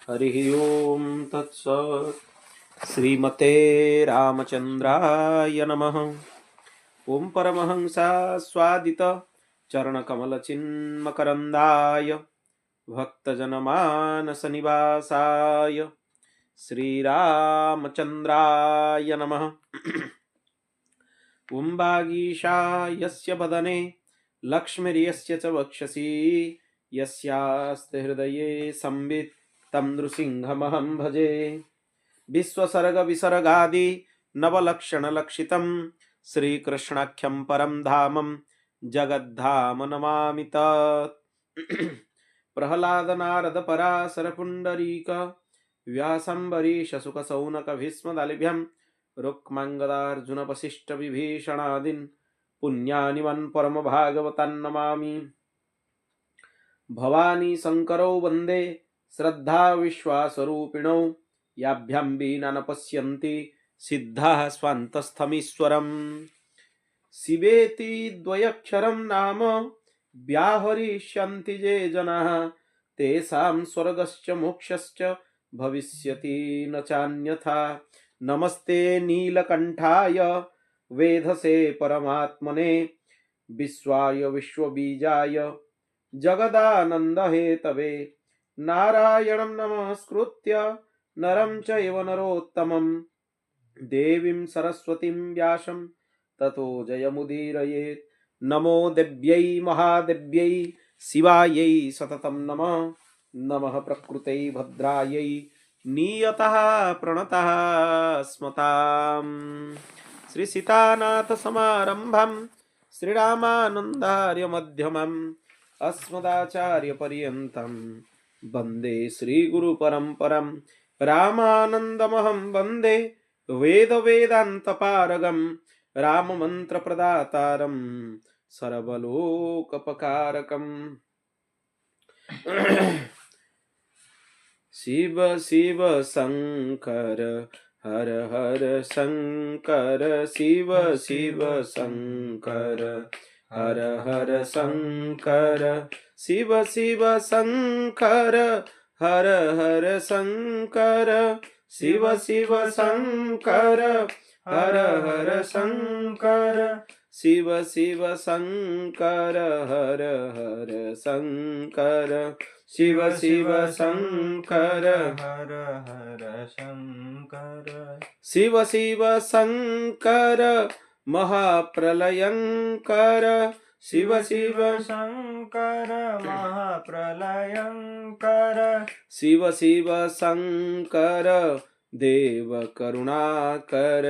हरि ओम तत्सत्। श्रीमते रामचंद्राय नमः। ओम परमहंसा स्वादित चरणकमलचिन्मकरन्दाय भक्तजनमानस निवासाय श्रीरामचंद्राय नमः। ओम वागीशायस्य वदने लक्ष्मीर्यस्य च वक्षसि यस्यास्ते हृदये संवित् तं नृसिंहमहं भजे। विश्वसर्ग विसर्गादि नवलक्षण लक्षितं श्रीकृष्णाख्यं परं धामं जगद्धाम नमामि तत्। प्रह्लाद नारद पराशर पुंडरीक व्यासंबरीश सुख सौनक भीष्मदालिभ्यं रुक्मांगदार्जुन वसिष्ठ विभीषणादीन् पुण्यानि वन् परम भागवतान् नमामि। भवानी शंकरौ वन्दे श्रद्धा विश्वासरूपिणौ याभ्यां विना न पश्यन्ति सिद्धाः स्वान्तस्थमीश्वरम्। शिवेति द्वयक्षरं नाम व्याहरिष्यन्ति ये जनाः तेषां स्वर्गश्च मोक्षश्च भविष्यति न चान्यथा। नमस्ते नीलकण्ठाय वेधसे परमात्मने विश्वाय विश्वबीजाय जगदानंद हेतवे नारायणं नमस्कृत्य नरं चैव नरोत्तमं देवीं सरस्वतीं व्यासं ततो जयमुदीरयेत्। नमो देव्यै महादेव्यै शिवायै सततं नमः। नमः प्रकृतै भद्रायै नियतः प्रणतः स्मताम्। श्री सीतानाथ समारंभं श्रीरामानन्दार्य मध्यमम् अस्मदाचार्य पर्यन्तं वन्दे श्रीगुरु परम्परं। रामानन्दमहं वन्दे वेद वेदान्तपारगं राममन्त्र प्रदातारं सर्वलोकपकारकम्। शिव शिव शंकर हर हर शंकर शिव शिव शंकर हर हर शंकर शिव शिव शंकर हर हर शंकर शिव शिव शंकर हर हर शंकर शिव शिव शंकर हर हर शंकर शिव शिव शंकर हर हर शंकर शिव शिव शंकर महाप्रलयंकर शिव शिव शंकर महाप्रलयंकर शिव शिव शंकर देव करुणाकर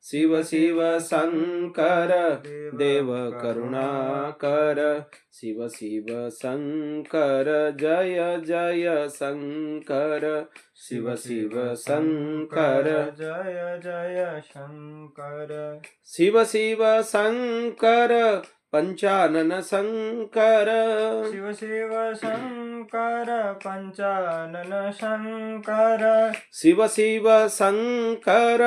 शिव शिव शंकर देव करुणाकर शिव शिव शंकर जय जय शंकर शिव शिव शंकर जय जय शंकर शिव शिव शंकर पंचानन शंकर शिव शिव शंकर पंचानन शंकर शिव शिव शंकर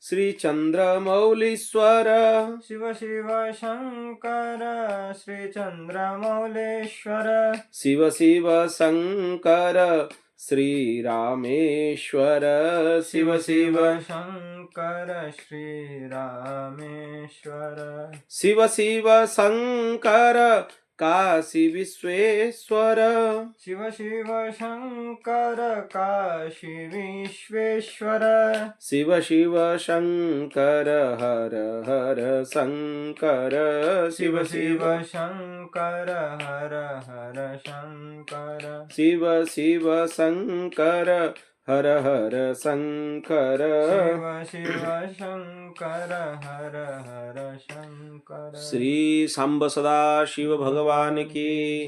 श्री चंद्रमौलीश्वर शिव शिव शंकर श्री चंद्रमौलेश्वर शिव शिव शंकर श्री रामेश्वर शिव शिव शंकर श्री रामेश्वर शिव शिव शंकर काशी विश्वेश्वर शिव शिव शंकर काशी विश्वेश्वर शिव शिव शंकर हर हर शंकर शिव शिव शंकर हर हर शंकर शिव शिव शंकर हर हर शंकर शिव शिव शंकर हर हर शंकर श्री सांब सदा शिव भगवान की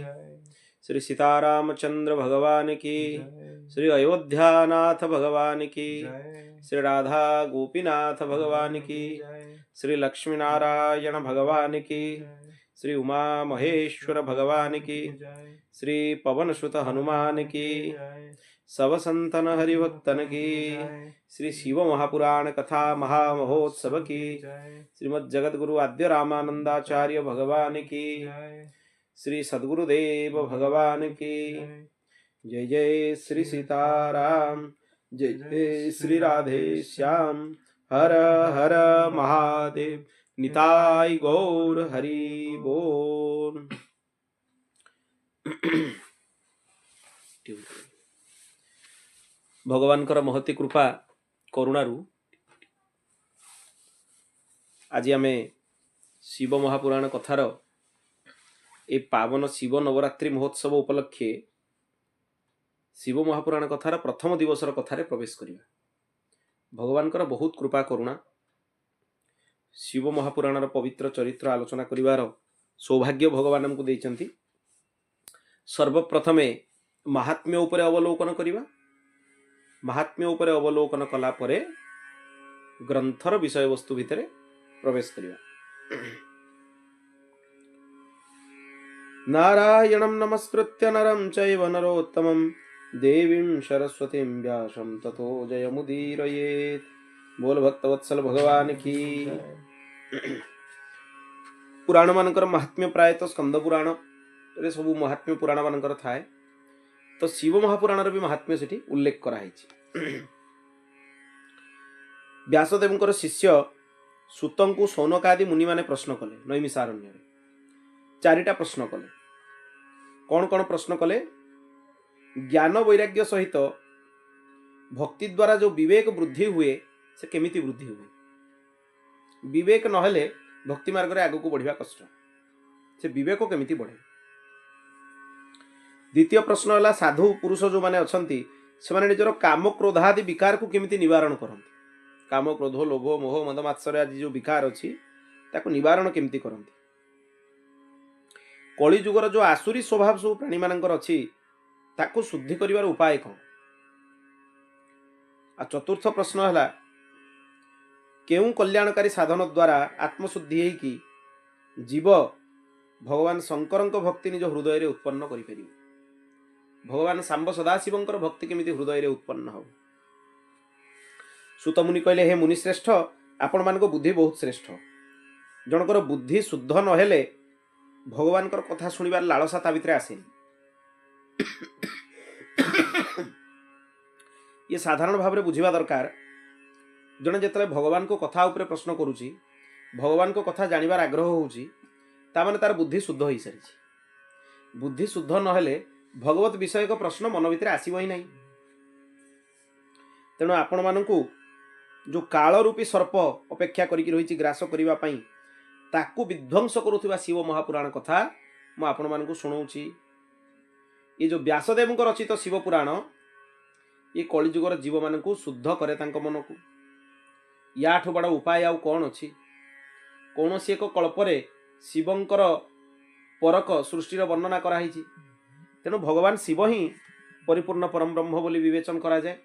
श्री सीतारामचंद्र भगवान की श्री अयोध्यानाथ भगवान की श्री राधा गोपीनाथ भगवान की श्री लक्ष्मी नारायण भगवान की श्री उमा महेश्वर भगवान की श्री पवन सुत हनुमान की सब संतन हरिभक्तन की श्री शिव महापुराण कथा महामहोत्सव की श्रीमद् जगत गुरु आद्य रामानंदाचार्य भगवान की श्री सद्गुरुदेव भगवान की जय जय श्री सीताराम, जय जय श्री राधे श्याम। हर हर महादेव, निताय गौर हरि बोल। भगवानकर महती कृपा करुणारू आज आम शिव महापुराण कथार ए पावन शिव नवरात्रि महोत्सव उपलक्षे शिव महापुराण कथार प्रथम दिवसर कथार प्रवेश करिया। भगवानकर बहुत कृपा करुणा, शिव महापुराणर पवित्र चरित्र आलोचना करिवार सौभाग्य भगवान हमको देइचंती। सर्वप्रथमे महात्म्य उपरे अवलोकन करिवा। महात्म्य उपरे अवलोकन कला परे ग्रंथर विषय वस्तु भितरे प्रवेश करिवा। नारायणं नमस्कृत्य नरं चैव नरोत्तमं देवीं सरस्वतीं व्यासं ततो जयमुदीरयेत्। बोल भक्तवत्सल भगवान की। पुराण मानकर महात्म्य प्रायतः स्कंद पुराण रे सब महात्म्य पुराण मानकर थाए, तो शिव महापुराण भी महात्म्य सेठी उल्लेख कराई। व्यासदेवंकर शिष्य सुतंकु सौनकादि मुनि माने प्रश्न कले। नैमिषारण्य चारिटा प्रश्न कले। कौन कौन प्रश्न कले? ज्ञान वैराग्य सहित भक्ति द्वारा जो विवेक वृद्धि हुए से केमिति वृद्धि हुए? विवेक नहेले भक्ति मार्ग रे आगु को बढ़िया कष्ट। से विवेक केमिति बढ़े? द्वितीय प्रश्न है साधु पुरुष जो माने अछंती से माने निजर काम क्रोध आदि विकार को केमिति निवारण करंती? काम क्रोध लोभ मोह मद मात्सर्य आदि जो विकार अछि ताको निवारण केमिति करंती? कली जुगर जो आसुरी स्वभाव सब प्राणी मानकर अछि ताको शुद्धि करिवार उपाय कौन? आ चतुर्थ प्रश्न है केउ कल्याणकारी साधन द्वारा आत्मशुद्धि है कि जीव भगवान शंकर भक्ति निज हृदय रे उत्पन्न करि परिबो? भगवान सांब सदाशिवंकर भक्ति केमिति हृदय रे उत्पन्न हो? सुत मुनि कहले, हे मुनि श्रेष्ठ, आपण मानको बुद्धि बहुत श्रेष्ठ। जनकर बुद्धि शुद्ध नहेले भगवान कथा शुणिबार लालसा ता भितरे आसेनी। ये साधारण भाव में बुझिबा दरकार। जने जेतले भगवान को कथा उपरे प्रश्न करूची, भगवान को कथा जानिबार आग्रह होउची, ता माने तार बुद्धि शुद्ध होई सारिची। बुद्धि शुद्ध नहेले भगवत विषय को प्रश्न मन भितरे आसीबो ही नहीं। तेणु आपण मानकू जो काल रूपी सर्प अपेक्षा करिक रहिची ग्रास करिबा पई ताकू विध्वंस करुथिबा शिव महापुराण कथा मु आपण मानकू सुनाउची। ये जो व्यासदेव रचित शिव पुराण ये कलिजुगर जीव मानकू शुद्ध करे तांको मन को। याठू बड़ उपाय आउ कौन अछि? कौनसी एक कल्परे शिवंकर परक सृष्टिर वर्णना कराई। तेणु भगवान शिव ही परिपूर्ण परम ब्रह्म बोली विवेचन करा जाए।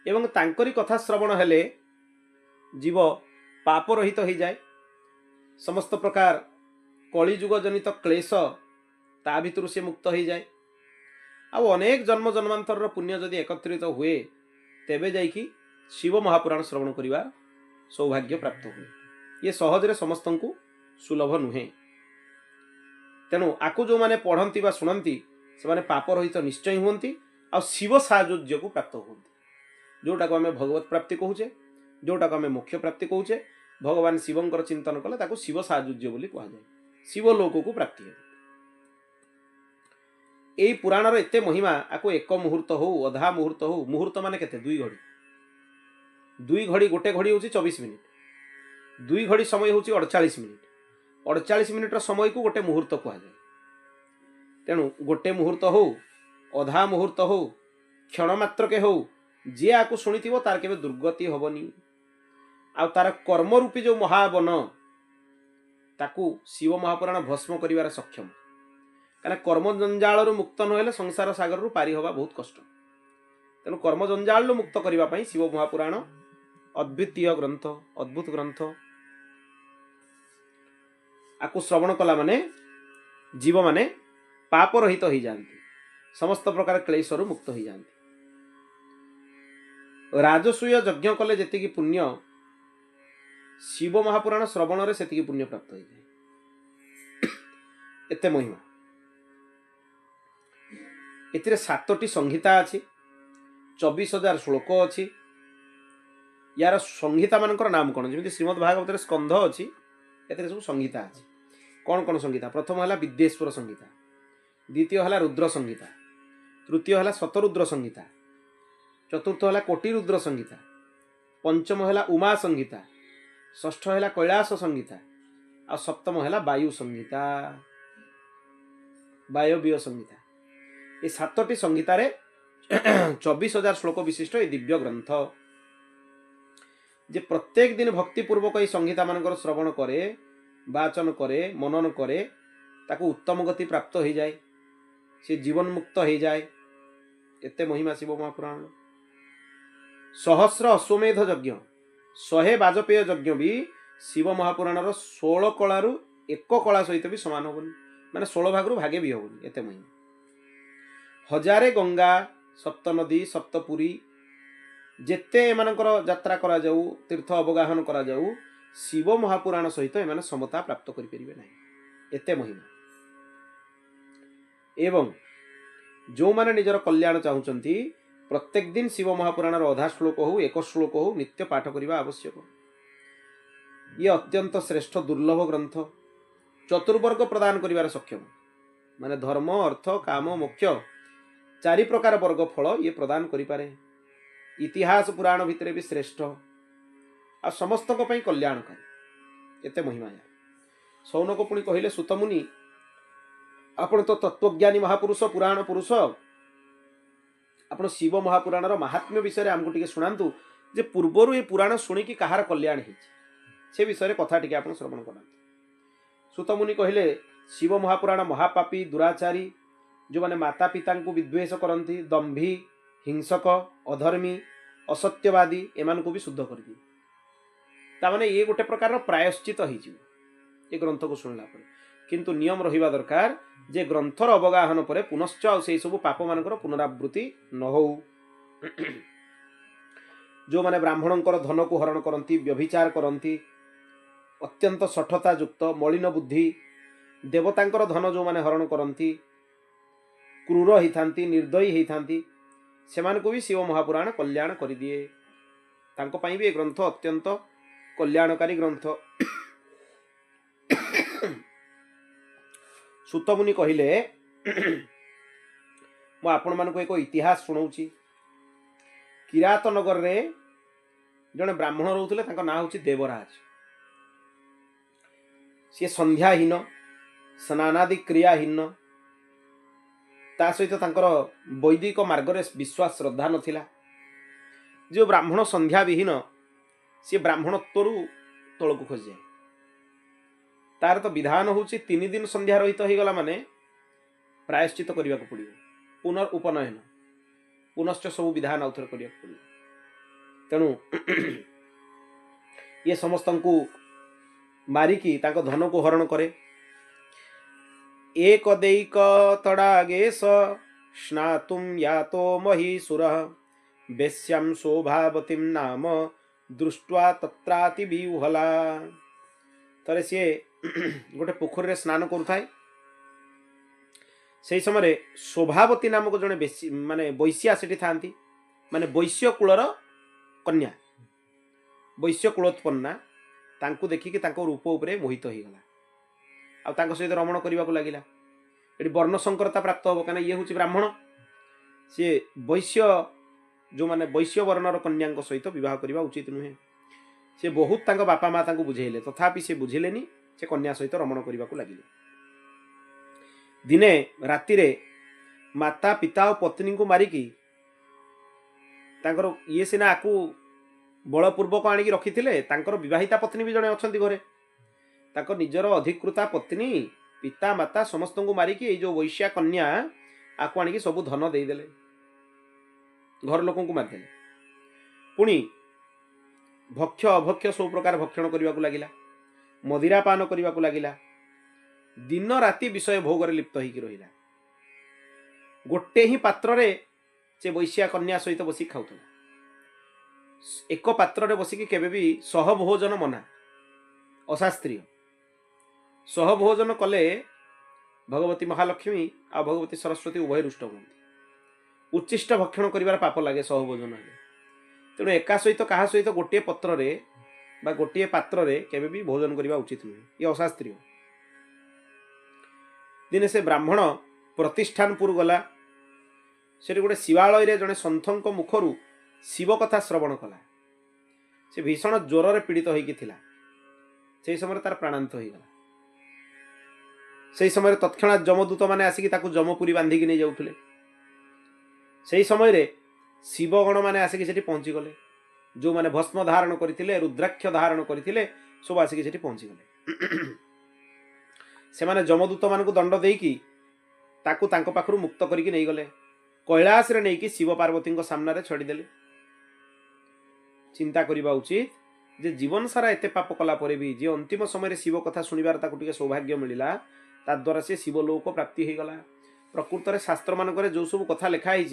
एवं तांकरी कथा श्रवण हेले जीव पाप रहित हो जाए। समस्त प्रकार कलिजुग जनित क्लेश ता भितर से मुक्त हो जाए। आउ अनेक जन्म जन्मांतर पुण्य जदि एकत्रित हुए तेबे जाइकी शिव महापुराण श्रवण करिवार सौभाग्य प्राप्त हुए। ये सहजरे समस्तंकु सुलभ नुहे। तेणु आकु जो माने पढ़ंती बा सुनंती से माने पाप रहित निश्चय हुंती आ शिव सायुज्य को प्राप्त हुंती। जोटा को आमे भगवत प्राप्ति कहूचे, जोटा को आमे मोक्ष प्राप्ति कहूचे, भगवान शिवंकर चिंतन कले ताको शिव सायुज्य बोली कहा जाए। शिव लोक को प्राप्ति है। एई पुराणर एते महिमा आको एक मुहूर्त हो अधा मुहूर्त हो, मुहूर्त माने केते? 2 घड़ी। 2 घड़ी गोटे घड़ी होची 24 मिनिट। 2 घड़ी समय होची 48 मिनिट। 48 मिनिट समय को गोटे मुहूर्त कहा जाए। तेणु गोटे मुहूर्त हो अधा मुहूर्त हो क्षण मात्र के हो, जे आको शुणिथिबो तार केबे दुर्गति होबनी। आ तार कर्म रूपी जो महावन ताकू शिव महापुराण भस्म करिवार सक्षम। कारण कर्म जंजाल मुक्त नहेले संसार सागर रु पारी हवा बहुत कष्ट। तेणु कर्म जंजाल मुक्त करबा पई शिव महापुराण अद्वितीय ग्रंथ, अद्भुत ग्रंथ। आकु श्रवण कला माने जीव माने पाप रहित हो जाती, समस्त प्रकार क्लेश रु मुक्त हो जाती। राजसूय यज्ञ कले जेतिकी पुण्य शिव महापुराण श्रवण रे सेतिकी पुण्य प्राप्त हो जाए। एते महिमा। एथिरे 7टी संहिता अछि 24,000 श्लोक अछि यार संहिता मानकर नाम कौन जमी श्रीमद् भागवत स्कंध अच्छी एथिरे सब संहिता अछि कौन कौन संहिता प्रथम है विद्येश्वर संहिता द्वितीय है रुद्र संहिता तृतीय है शतरुद्र संहिता चतुर्थ है कोटि रुद्र संहिता पंचम है उमा संहिता षष्ठ है कैलाश संहिता आ सप्तम है वायु संहिता वायव्य संहिता ये 7टी संहितार 24,000 श्लोक विशिष्ट ये दिव्य ग्रंथ जे प्रत्येक दिन भक्तिपूर्वक ये संहिता मानकर श्रवण करे वाचन करे मनन करे ताको उत्तम गति प्राप्त हो जाए से जीवन मुक्त हो जाए एते महिमा शिव महापुराण सहस्र अश्वमेध यज्ञ 100 वाजपेय यज्ञ भी शिव महापुराण 16 कलारू एक कला सहित भी समान होनी माने 16 भाग भागे भी होनी एते महिमा हजारे गंगा सप्त नदी सप्तपुरी जेते एमानकर यात्रा करा जाऊ तीर्थ अवगाहन करा जाऊ शिव महापुराण सहित एमाने समता प्राप्त करि परिबे नाही एते महिमा एवं जो माने निजर कल्याण चाहूचंती प्रत्येक दिन शिव महापुराण अधा श्लोक हो एक श्लोक हो नित्य पाठ करने आवश्यक ये अत्यंत श्रेष्ठ दुर्लभ ग्रंथ चतुर्वर्ग प्रदान करिवार सक्षम माने धर्म अर्थ काम मोक्ष 4 प्रकार वर्ग फल ये प्रदान करि पारे इतिहास पुराण भितर भी श्रेष्ठ आ समस्त को पई कल्याणकारी एते महिमा है सौनक पुणी कहले सुतमुनि आपण तो तत्वज्ञानी महापुरुष पुराण पुरुष आपण शिव महापुराण महात्म्य विषय आमको टिके सुनांतु जे पूर्वरु ये पुराण शुणिकी कहार कल्याण हे से विषय कथा टिके आपण श्रवण करंतु सुतमुनि कहले शिव महापुराण महापापी दुराचारी जो माने माता पिता को विद्वेष करती दंभी हिंसक अधर्मी असत्यवादी एमान को भी शुद्ध कर दिए तामाने ये गोटे प्रकार प्रायश्चित हो ग्रंथ को शुणला किंतु नियम रहिबा दरकार जे ग्रंथर अवगाहन पर पुनश्च से सब पाप मानकर पुनरावृत्ति न हो जो माने ब्राह्मणंकर धन को हरण करती व्यभिचार करती अत्यंत शठता युक्त मलिन बुद्धि देवतांकर धन जो माने हरण करती क्रूर होती निर्दयी होती सेमान को भी शिव महापुराण कल्याण कर दिए तांको पई भी ग्रंथ अत्यंत कल्याणकारी ग्रंथ सुतमुनि कहले मु आपण मानको एक इतिहास सुनाऊची किरात नगर रे जने ब्राह्मण रहउतले तांको नाम होची देवराज से संध्याहीन स्नानादि क्रियाहीन ता सहित तांकर वैदिक मार्ग रे विश्वास श्रद्धा नथिला जो ब्राह्मण संध्या विहीन से ब्राह्मणत्वरु तळकु खस जाए तार तो विधान होची 3 दिन संध्या रहित हो गला माने प्रायश्चित करने को पड़ो पुनर् उपनयन पुनश्च सब विधान आउथर करने को पड़ो तेणु ये समस्त को मारिकी तांको धन को हरण करे एक दैक तड़ागेश स्नातुम यातो महीसुर बेश्याम शोभावतीम नाम दृष्ट्वा तत्राति विह्वला तरे सी गोटे पोखर रे स्नान करुथाए से समय शोभावती नामक जड़े बेसी माने वैश्या सेठी थांती माने वैश्य कुलर कन्या वैश्य कुलोत्पन्ना तांको देखिकी तांको रूप उपरे मोहित हो गला आ तांको सहित रमण करने को लगिला एटी वर्ण संकरता प्राप्त हो कना ये होची ब्राह्मण सी वैश्य जो माने वैश्य वर्णर कन्या सहित विवाह करने उचित नुहे से बहुत तांको बापा माँ तांको बुझेले तथापि से बुझिलेनी से कन्या सहित रमण करने को लगिले दिने राति रे माता पिता और पत्नी को मारिकी तांकर ये सिना आकु बलपूर्वक आनिकी रखिथिले तांकर विवाहिता पत्नी भी जड़े अछंती घरे तांकर निजर अधिकृता पत्नी पिता माता समस्त को मारिकी ये जो वैश्या कन्या आकु आनिकी सब धन देदेले घर लोक को मारिदेले पुणी भक्ष्य अभक्ष्य सब प्रकार भक्षण करने को लगिला मदिरा पान करने को लगिला दिन राति विषय भोग लिप्त होकर रहिला गोटे ही पात्र रे से वैश्या कन्या सहित बसी खाऊला एक पात्र रे बसिकी केबे भी सहभोजन मना अशास्त्रीय सहभोजन कले भगवती महालक्ष्मी आ भगवती सरस्वती उभय रुष्ट होती उच्चिष्ट भक्षण कर पाप लगे सह भोजन हेले तेणु एका सहित क्या सहित गोटे पत्र बा गोटे पात्र केवे भी भोजन करने उचित नुहे ये अशास्त्रीय। दिने से ब्राह्मण प्रतिष्ठानपुर गला से गोटे शिवालय जड़े सन्थ मुखर शिव कथा श्रवण कला से भीषण ज्वर पीड़ित होता से समय तार प्राणांत हो गला से समय तत्क्षणात जमदूत मैंने आसिक जमपुरी बांधिकी नहीं जाऊे से समय शिवगण मैंने आसिक से पहुँची गले जो मैंने भस्म धारण करते रुद्राक्ष धारण करते सब आसिक से पहुँची गले से माने जमदूत मान दंड देकी पाखु मुक्त करके नहीं गले कैलाश रे नहीं कि शिव पार्वती सामने छड़ीदेले। चिंता करबा उचित जे जीवन सारा एते पाप कला परे भी जे अंतिम समय शिव कथा शुणिबार ताकु टिके सौभाग्य मिलिला ता द्वारा से शिवलोक प्राप्ति हो गला। प्रकृत में शास्त्र मानक जो सब कथा लिखाई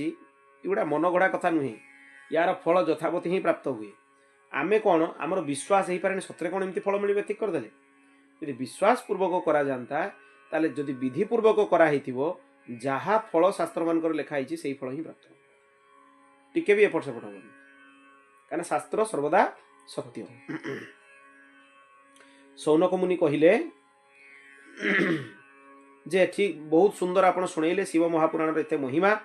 एगुड़ा मन गढ़ा कथा नुहे यार फल यथावती ही प्राप्त हुए। आमे कौन आमर विश्वास हो पारे सतरे कौन एमती फल मिले ठीक करदे यदि विश्वास पूर्वक करा जाता ताले जदि विधि पूर्वक कराइथिबो जहाँ फल शास्त्र मानकर लिखाई से फल ही प्राप्त टिके भी एपट सेपट हम कारण शास्त्र सर्वदा सत्य। सौनक मुनि कहले जे ठीक बहुत सुंदर आपण शुणेले शिव महापुराण एते महिमा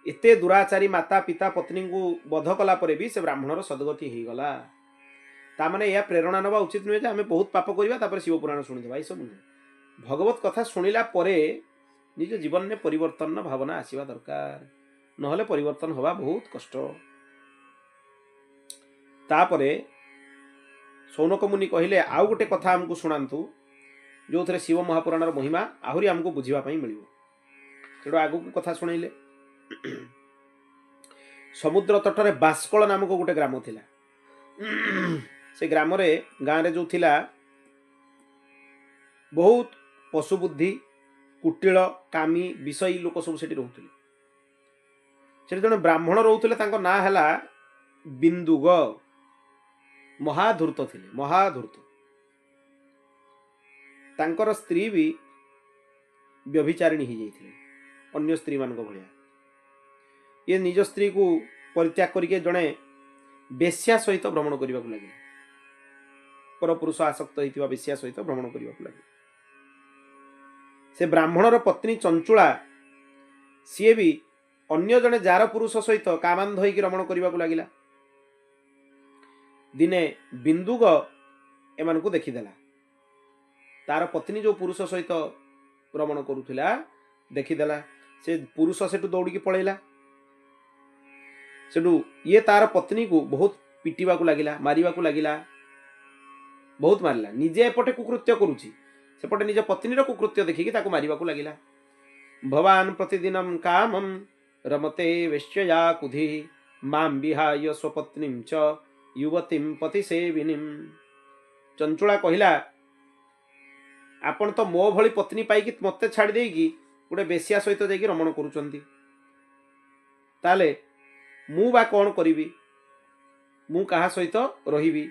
एते दुराचारी माता पिता पत्नी को बध कला परे भी से ब्राह्मणर सद्गति हो गला तामाने या प्रेरणा नवा उचित नुहे जे आमे बहुत पाप करबा तापर शिव पुराण शुणिदेबा सब नुहे भगवत कथा शुणिला परे निज जीवन में परिवर्तन भावना आसीबा दरकार नहले परिवर्तन हवा बहुत कष्ट। तापरे सौनक मुनि कहले आउ गोटे कथा हमको शुणांतु जो थे शिव महापुराण महिमा आहरी आमको बुझापी मिल तेणु आगु कथा शुणेले। समुद्र तटरे बास्कल नामक गोटे ग्राम थिला से ग्राम रे गाँव रे जो थिला बहुत पशुबुद्धि कुटिल कामी विषयी लोक सब सेठी रहउथिले से जने ब्राह्मण रहउथिले तांको ना हला बिंदुग महाधूर्त थिले महाधूर्त तांकर स्त्री भी व्यभिचारिणी ही जाइथिले अन्य स्त्री मानक भलिया ये निज स्त्री को परित्याग करके जड़े बेश्या सहित भ्रमण करने को लगे परपुरुष आसक्त होता बेश्या सहित भ्रमण करने को लगे। से ब्राह्मणर पत्नी चंचुला सी भी अन्य जड़े जार पुरुष सहित कामांध होकर रमण करने को लगिला। दिने बिंदुग एमान को देखीदेला तार पत्नी जो पुरुष सहित रमण करुला देखीदेला से पुरुष सेठू दौड़ी पलैला सेठू ये तार पत्नी को बहुत पिटिबा को लगिला मारिबा को लगिला बहुत मारिला निजे एपटे कुकृत्य करुची सेपटे निज पत्नीर कुकृत्य देखिकी ताको मारिबा को लगिला। भवान प्रतिदिनम कामम रमते वेश्यया कुधि माम विहाय स्वपत्नीम च युवतीम पति सेविनीम। चंचुला कहिला आपण तो मो भली पत्नी पाइकी मते छाड़ी देगी गोटे बेश्या सहित जाइकी रमण करुचंती ताले मु बा कौन करी मु कहा सहित रही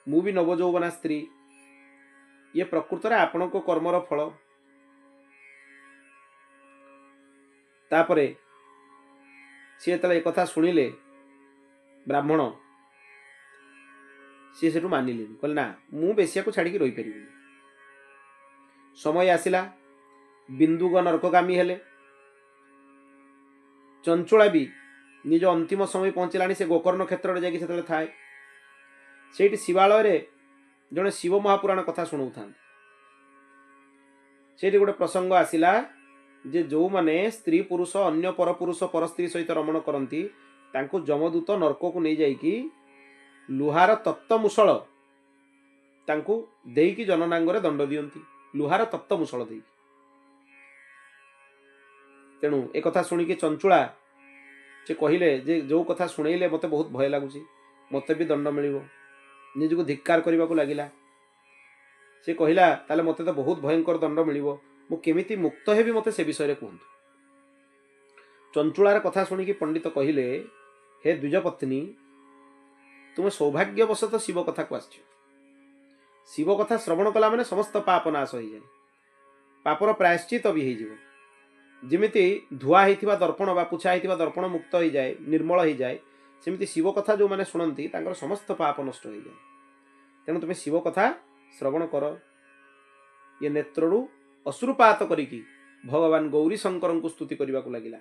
मु भी नवजौवना स्त्री ये प्रकृत रे आपण को कर्मर फल। तापरे सी तले एक कथा शुणिले ब्राह्मण सी सेठू मानिले कहले ना मु बेश्या को छाड़ी रही पारि समय आसिला बिंदुग नरकगामी हेले चंचुला भी निज अंतिम समय पहुँचलानी से गोकर्ण क्षेत्र में जाके थाए से शिवालय रे जड़े शिव महापुराण कथा शुणु था से गोटे प्रसंग आसिला जे जो माने स्त्री पुरुष अन्य पर पुरुष पर स्त्री सहित रमण करती तांको जमदूत नरक को नहीं जाइकी लुहार तत्त मुसळ तांको देकी जननांगरे दंड दियंती लुहार तत्त मुसळ देकी। तेणु एक कथा शुणिकी चंचुला से कहले जे जो कथा शुणेले मते बहुत भय लगुच मते भी दंड मिल निज को धिक्कार करने को लगिला से कहला ताले मते तो बहुत भयंकर दंड मिल मु केमिति मुक्त हेबी मते से विषय कहतु। चंचुलार कथा शुणिकी पंडित कहले हे द्विजपत्नी तुम सौभाग्यवशत शिव कथा को आसछ शिव कथा श्रवण कला माने समस्त पाप नाश हो जाए पापर प्रायश्चित भी हो ଯେମିତି ଧୁଆ ହେଇଥିବା ଦର୍ପଣ ବା ପୁଛା ହେଇଥିବା ଦର୍ପଣ ମୁକ୍ତ ହେଇଯାଏ, ନିର୍ମଳ ହେଇଯାଏ, ସେମିତି ଶିବ କଥା ଯେଉଁମାନେ ଶୁଣନ୍ତି ତାଙ୍କର ସମସ୍ତ ପାପ ନଷ୍ଟ ହେଇଯାଏ। ତେଣୁ ତୁମେ ଶିବ କଥା ଶ୍ରବଣ କର। ଇଏ ନେତ୍ରରୁ ଅଶ୍ରୁପାତ କରିକି ଭଗବାନ ଗୌରୀ ଶଙ୍କରଙ୍କୁ ସ୍ତୁତି କରିବାକୁ ଲାଗିଲା।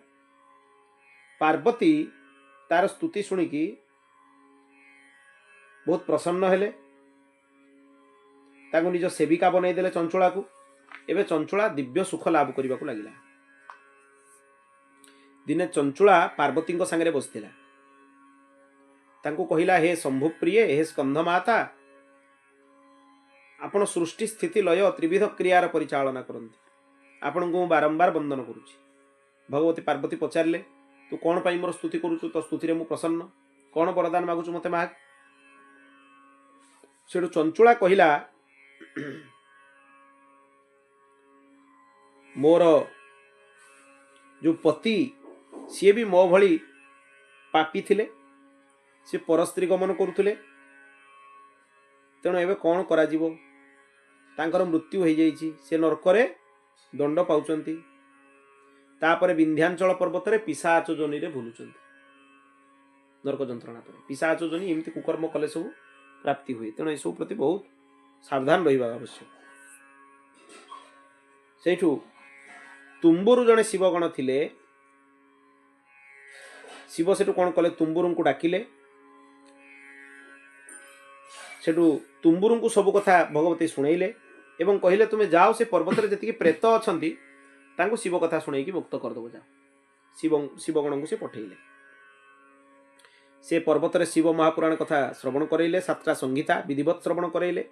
ପାର୍ବତୀ ତାର ସ୍ତୁତି ଶୁଣିକି ବହୁତ ପ୍ରସନ୍ନ ହେଲେ, ତାଙ୍କୁ ନିଜ ସେବିକା ବନେଇଦେଲେ ଚଞ୍ଚଳାକୁ। ଏବେ ଚଞ୍ଚଳା ଦିବ୍ୟ ସୁଖ ଲାଭ କରିବାକୁ ଲାଗିଲା। ଦିନେ ଚଞ୍ଚଳା ପାର୍ବତୀଙ୍କ ସାଙ୍ଗରେ ବସିଥିଲା। ତାଙ୍କୁ କହିଲା, ହେ ଶମ୍ଭୁପ୍ରିୟେ, ହେ ସ୍କନ୍ଧମାତା, ଆପଣ ସୃଷ୍ଟି ସ୍ଥିତି ଲୟ ତ୍ରିବିଧ କ୍ରିୟାର ପରିଚାଳନା କରନ୍ତି, ଆପଣଙ୍କୁ ମୁଁ ବାରମ୍ବାର ବନ୍ଦନ କରୁଛି। ଭଗବତୀ ପାର୍ବତୀ ପଚାରିଲେ, ତୁ କ'ଣ ପାଇଁ ମୋର ସ୍ତୁତି କରୁଛୁ? ତୋ ସ୍ତୁତିରେ ମୁଁ ପ୍ରସନ୍ନ, କ'ଣ ବରଦାନ ମାଗୁଛୁ ମୋତେ ମାଗ। ସେଠୁ ଚଞ୍ଚଳା କହିଲା, ମୋର ଯେଉଁ ପତି ସିଏ ବି ମୋ ଭଳି ପାପୀ ଥିଲେ, ସେ ପରସ୍ତ୍ରୀ ଗମନ କରୁଥିଲେ, ତେଣୁ ଏବେ କ'ଣ କରାଯିବ? ତାଙ୍କର ମୃତ୍ୟୁ ହେଇଯାଇଛି, ସେ ନର୍କରେ ଦଣ୍ଡ ପାଉଛନ୍ତି। ତାପରେ ବିନ୍ଧ୍ୟାଞ୍ଚଳ ପର୍ବତରେ ପିଶାଚ ଯୋନିରେ ବୁଲୁଛନ୍ତି। ନର୍କ ଯନ୍ତ୍ରଣା ପରେ ପିଶାଚ ଯୋନି ଏମିତି କୁକର୍ମ କଲେ ସବୁ ପ୍ରାପ୍ତି ହୁଏ। ତେଣୁ ଏସବୁ ପ୍ରତି ବହୁତ ସାବଧାନ ରହିବା ଆବଶ୍ୟକ। ସେଇଠୁ ତୁମ୍ବୁରୁ ଜଣେ ଶିବଗଣ ଥିଲେ। ଶିବ ସେଠୁ କ'ଣ କଲେ? ତୁମ୍ବୁରୁଙ୍କୁ ଡାକିଲେ। ସେଠୁ ତୁମ୍ବୁରୁଙ୍କୁ ସବୁ କଥା ଭଗବତୀ ଶୁଣେଇଲେ ଏବଂ କହିଲେ, ତୁମେ ଯାଅ ସେ ପର୍ବତରେ ଯେତିକି ପ୍ରେତ ଅଛନ୍ତି ତାଙ୍କୁ ଶିବ କଥା ଶୁଣେଇକି ମୁକ୍ତ କରିଦେବ, ଯାଅ। ଶିବଗଣଙ୍କୁ ସେ ପଠେଇଲେ। ସେ ପର୍ବତରେ ଶିବ ମହାପୁରାଣ କଥା ଶ୍ରବଣ କରାଇଲେ, 7ଟା ସଂହିତା ବିଧିବତ ଶ୍ରବଣ କରାଇଲେ।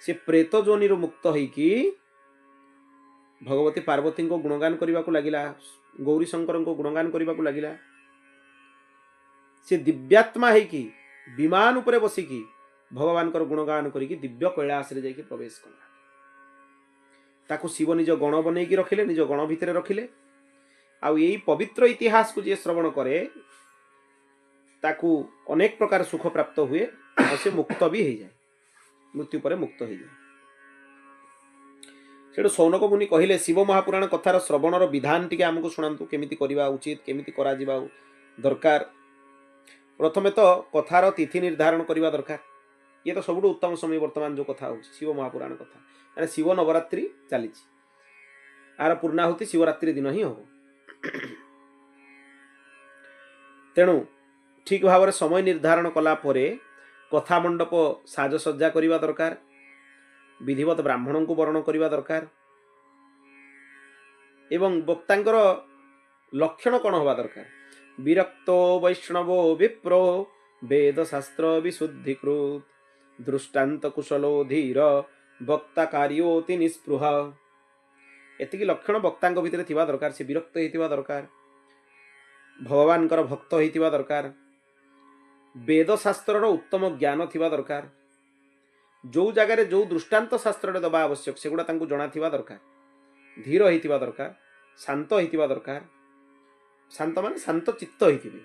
ସେ ପ୍ରେତ ଯୋନିରୁ ମୁକ୍ତ ହେଇକି ଭଗବତୀ ପାର୍ବତୀଙ୍କ ଗୁଣଗାନ କରିବାକୁ ଲାଗିଲା, ଗୌରୀ ଶଙ୍କରଙ୍କ ଗୁଣଗାନ କରିବାକୁ ଲାଗିଲା। ସେ ଦିବ୍ୟାତ୍ମା ହେଇକି ବିମାନ ଉପରେ ବସିକି ଭଗବାନଙ୍କର ଗୁଣଗାନ କରିକି ଦିବ୍ୟ କୈଳାସରେ ଯାଇକି ପ୍ରବେଶ କଲା। ତାକୁ ଶିବ ନିଜ ଗଣ ବନେଇକି ରଖିଲେ, ନିଜ ଗଣ ଭିତରେ ରଖିଲେ। ଆଉ ଏଇ ପବିତ୍ର ଇତିହାସକୁ ଯିଏ ଶ୍ରବଣ କରେ ତାକୁ ଅନେକ ପ୍ରକାର ସୁଖ ପ୍ରାପ୍ତ ହୁଏ ଆଉ ସେ ମୁକ୍ତ ବି ହେଇଯାଏ, ମୃତ୍ୟୁ ପରେ ମୁକ୍ତ ହେଇଯାଏ। ସେଠୁ ସୌନକ ମୁନି କହିଲେ, ଶିବ ମହାପୁରାଣ କଥାର ଶ୍ରବଣର ବିଧାନ ଟିକେ ଆମକୁ ଶୁଣାନ୍ତୁ, କେମିତି କରିବା ଉଚିତ, କେମିତି କରାଯିବା ଦରକାର। ପ୍ରଥମେ ତ କଥାର ତିଥି ନିର୍ଦ୍ଧାରଣ କରିବା ଦରକାର। ଇଏ ତ ସବୁଠୁ ଉତ୍ତମ ସମୟ ବର୍ତ୍ତମାନ ଯେଉଁ କଥା ହେଉଛି ଶିବ ମହାପୁରାଣ କଥା, ମାନେ ଶିବ ନବରାତ୍ରି ଚାଲିଛି, ଆର ପୂର୍ଣ୍ଣାହୁତି ଶିବରାତ୍ରି ଦିନ ହିଁ ହବ। ତେଣୁ ଠିକ ଭାବରେ ସମୟ ନିର୍ଦ୍ଧାରଣ କଲା ପରେ କଥା ମଣ୍ଡପ ସାଜସଜ୍ଜା କରିବା ଦରକାର, ବିଧିବତ ବ୍ରାହ୍ମଣଙ୍କୁ ବରଣ କରିବା ଦରକାର ଏବଂ ବକ୍ତାଙ୍କର ଲକ୍ଷଣ କ'ଣ ହେବା ଦରକାର? ବିରକ୍ତ ବୈଷ୍ଣବୋ ବିପ୍ରୋ ବେଦ ଶାସ୍ତ୍ର ବିଶୁଦ୍ଧିକୃତ ଦୃଷ୍ଟାନ୍ତ କୁଶଲୋ ଧୀର ବକ୍ତା କାର୍ଯ୍ୟୋତି ନିସ୍ପୃହ। ଏତିକି ଲକ୍ଷଣ ବକ୍ତାଙ୍କ ଭିତରେ ଥିବା ଦରକାର। ସେ ବିରକ୍ତ ହେଇଥିବା ଦରକାର, ଭଗବାନଙ୍କର ଭକ୍ତ ହେଇଥିବା ଦରକାର, ବେଦଶାସ୍ତ୍ରର ଉତ୍ତମ ଜ୍ଞାନ ଥିବା ଦରକାର, ଯେଉଁ ଜାଗାରେ ଯେଉଁ ଦୃଷ୍ଟାନ୍ତ ଶାସ୍ତ୍ରରେ ଦେବା ଆବଶ୍ୟକ ସେଗୁଡ଼ା ତାଙ୍କୁ ଜଣାଥିବା ଦରକାର, ଧୀର ହେଇଥିବା ଦରକାର, ଶାନ୍ତ ହେଇଥିବା ଦରକାର। ଶାନ୍ତ ମାନେ ଶାନ୍ତ ଚିତ୍ତ ହେଇଥିବେ।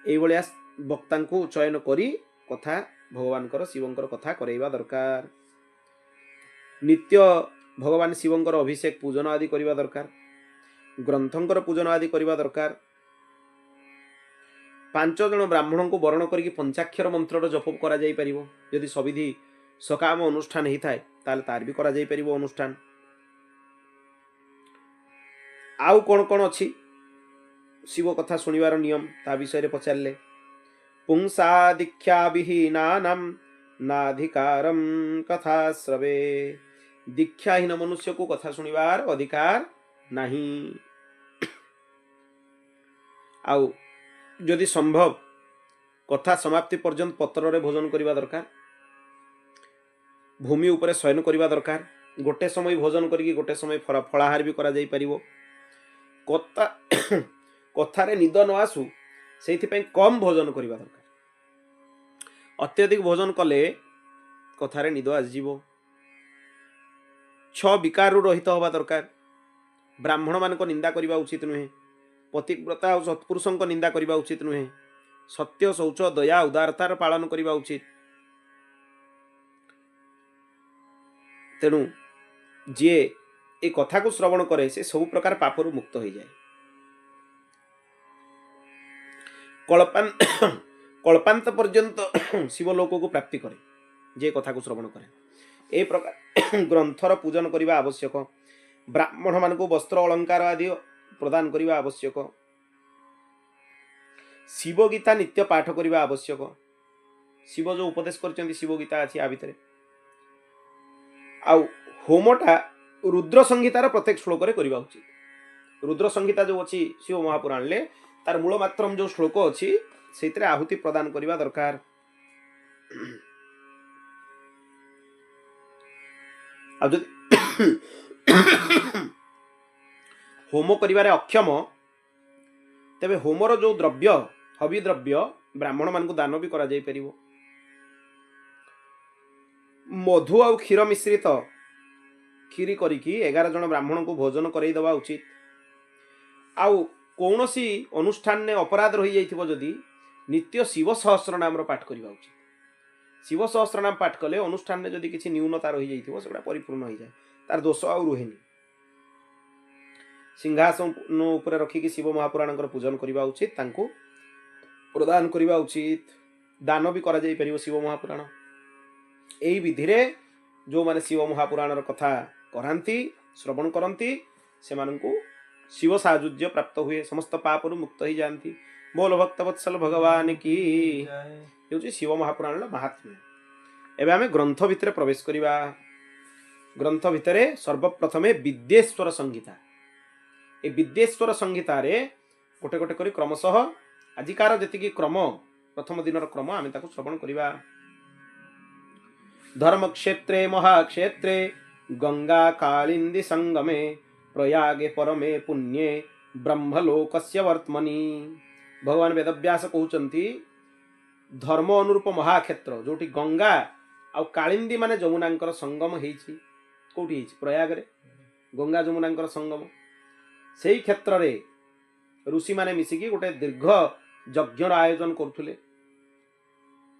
ଏଇଭଳିଆ ବକ୍ତାଙ୍କୁ ଚୟନ କରି କଥା ଭଗବାନଙ୍କର ଶିବଙ୍କର କଥା କରାଇବା ଦରକାର। ନିତ୍ୟ ଭଗବାନ ଶିବଙ୍କର ଅଭିଷେକ ପୂଜନ ଆଦି କରିବା ଦରକାର, ଗ୍ରନ୍ଥଙ୍କର ପୂଜନ ଆଦି କରିବା ଦରକାର। 5 ଜଣ ବ୍ରାହ୍ମଣଙ୍କୁ ବରଣ କରିକି ପଞ୍ଚାକ୍ଷର ମନ୍ତ୍ରର ଜପ କରାଯାଇପାରିବ। ଯଦି ସବିଧି ସକାମ ଅନୁଷ୍ଠାନ ହେଇଥାଏ ତାହେଲେ ତାର ବି କରାଯାଇପାରିବ ଅନୁଷ୍ଠାନ। ଆଉ କ'ଣ କ'ଣ ଅଛି ଶିବ କଥା ଶୁଣିବାର ନିୟମ ତା ବିଷୟରେ ପଚାରିଲେ। ପୁଂସା ଦୀକ୍ଷା ବିହୀନାନାଂ ନାଧିକାରଂ କଥା ଶ୍ରବେ। ଦୀକ୍ଷାହୀନ ମନୁଷ୍ୟକୁ କଥା ଶୁଣିବାର ଅଧିକାର ନାହିଁ। ଆଉ ଯଦି ସମ୍ଭବ କଥା ସମାପ୍ତି ପର୍ଯ୍ୟନ୍ତ ପତ୍ରରେ ଭୋଜନ କରିବା ଦରକାର, ଭୂମି ଉପରେ ଶୟନ କରିବା ଦରକାର। ଗୋଟେ ସମୟ ଭୋଜନ କରିକି ଗୋଟେ ସମୟ ଫଳାହାର ବି କରାଯାଇପାରିବ। କଥାରେ ନିଦ ନ ଆସୁ ସେଇଥିପାଇଁ କମ୍ ଭୋଜନ କରିବା ଦରକାର। ଅତ୍ୟଧିକ ଭୋଜନ କଲେ କଥାରେ ନିଦ ଆସିଯିବ। 6 ବିକାରରୁ ରହିତ ହେବା ଦରକାର। ବ୍ରାହ୍ମଣମାନଙ୍କ ନିନ୍ଦା କରିବା ଉଚିତ ନୁହେଁ, ପତିବ୍ରତା ଆଉ ସତ୍ପୁରୁଷଙ୍କ ନିନ୍ଦା କରିବା ଉଚିତ ନୁହେଁ, ସତ୍ୟ ଶୌଚ ଦୟା ଉଦାରତାର ପାଳନ କରିବା ଉଚିତ। ତେଣୁ ଯିଏ ए कथा को श्रवण करे से सब प्रकार पापरु मुक्त हो जाए। कल्पांत पर्यंत शिवलोक को प्राप्ति करे जे कथा को श्रवण करे। ए प्रकार ग्रंथर पूजन करने आवश्यक। ब्राह्मण मान को वस्त्र अलंकार आदि प्रदान करने आवश्यक। शिव गीता नित्य पाठ करने आवश्यक। शिव जो उपदेश कर शिव गीता अच्छी आ भितर होमटा रुद्र संहितार प्रत्येक श्लोक करवा उचित। रुद्र संहिता जो अच्छी शिव महापुराण ले तार मूल मात्रम जो श्लोक अच्छी से आहुति प्रदान करवा दरकार। होम करिवारे अक्षम तेबे होमर जो द्रव्य हवि द्रव्य ब्राह्मण मान को दान भी करा जाई परिवो। मधु और क्षीर मिश्रित खीरी करिकी 11 जन ब्राह्मण को भोजन करई दवा उचित। आउ कौनसी अनुष्ठान ने अपराध रही जाइथिबो जदि नित्य शिव सहस्र नाम पाठ करवा उचित। शिव सहस्र नाम पाठ कले अनुष्ठान ने जदि किसी न्यूनता रही जाइथिबो सेटा परिपूर्ण हो जाए, तार दोष आउ रुहेनी। सिंहासन ऊपर रखिकी शिव महापुराण पूजन करवा उचित, तांको प्रदान करवा उचित। दान भी करा जाई परिवो शिव महापुराण। एही विधि रे जो माने शिव महापुराण कथा करांती श्रवण करंती से माननकु शिव साजुज्य प्राप्त हुए, समस्त पापरु मुक्त हो जाती। बोल भक्तवत्सल भगवान की ये शिव महापुराण महात्म्य। एवं आम ग्रंथ भितर प्रवेश करवा। ग्रंथ भितर सर्वप्रथमे विद्येश्वर संहिता। ए विद्येश्वर संहिता रे गोटे गोटे करी क्रमशः आजिकार जतिकी क्रम प्रथम दिन क्रम आम ताको श्रवण करवा। धर्म क्षेत्रे महाक्षेत्रे गंगा कालिंदी संगमे प्रयागे परमे पुण्ये ब्रह्मलोकस्य वर्तमनि। भगवान वेदव्यास कहउचंती धर्म अनुरूप महाक्षेत्र जोटी गंगा आ कालिंदी माने जमुनांकर संगम हेछि। कोठी हेछि? प्रयाग रे गंगा जमुनांकर संगम। सेही क्षेत्र रे ऋषि माने मिसिकी गोटे दीर्घ यज्ञर आयोजन करथुले।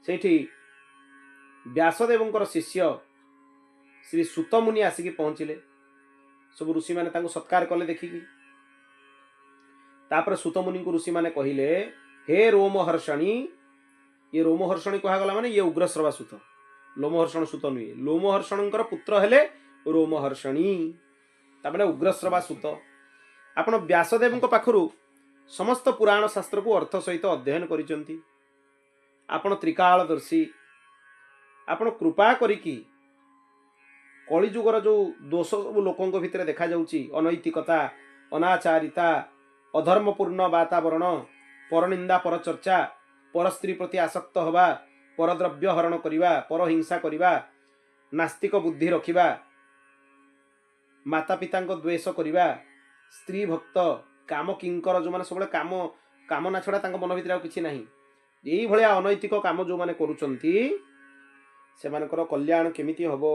सेठी व्यासदेवंकर शिष्य श्री सुत मुनि आसिकी पहुंचिले। सब ऋषि माने तांको सत्कार कले देखिकी। तापर सुत मुनि को ऋषि माने कहिले, हे रोमहर्षणी। ये रोमहर्षणी कहा गला माने ये उग्रश्रवा सुत, लोमहर्षण सुत नुहे। लोमहर्षणकर पुत्र हेले रोमहर्षणी, तापने उग्रश्रवा सुत। आपण व्यासदेव पाखरु समस्त पुराण शास्त्र को अर्थ सहित अध्ययन करिसंती। आपण त्रिकालदर्शी। आपण कृपा करिकी कलिजुगर जो दोष सब लोकों भितर देखा जाउची, अनैतिकता, अनाचारिता, अधर्मपूर्ण वातावरण, परनिंदा, परचर्चा, पर स्त्री प्रति आसक्त हवा, परद्रव्य हरण करिवा, परहिंसा करिवा, नास्तिक बुद्धि रखिबा, माता पिता द्वेष करिवा, स्त्री भक्त, काम किंकर जो माने सबले काम कामना छड़ा तांको मन भितर किछि नाही, एई भलिया अनैतिक काम जो माने करूचंती से मानकर कल्याण केमिति हबो।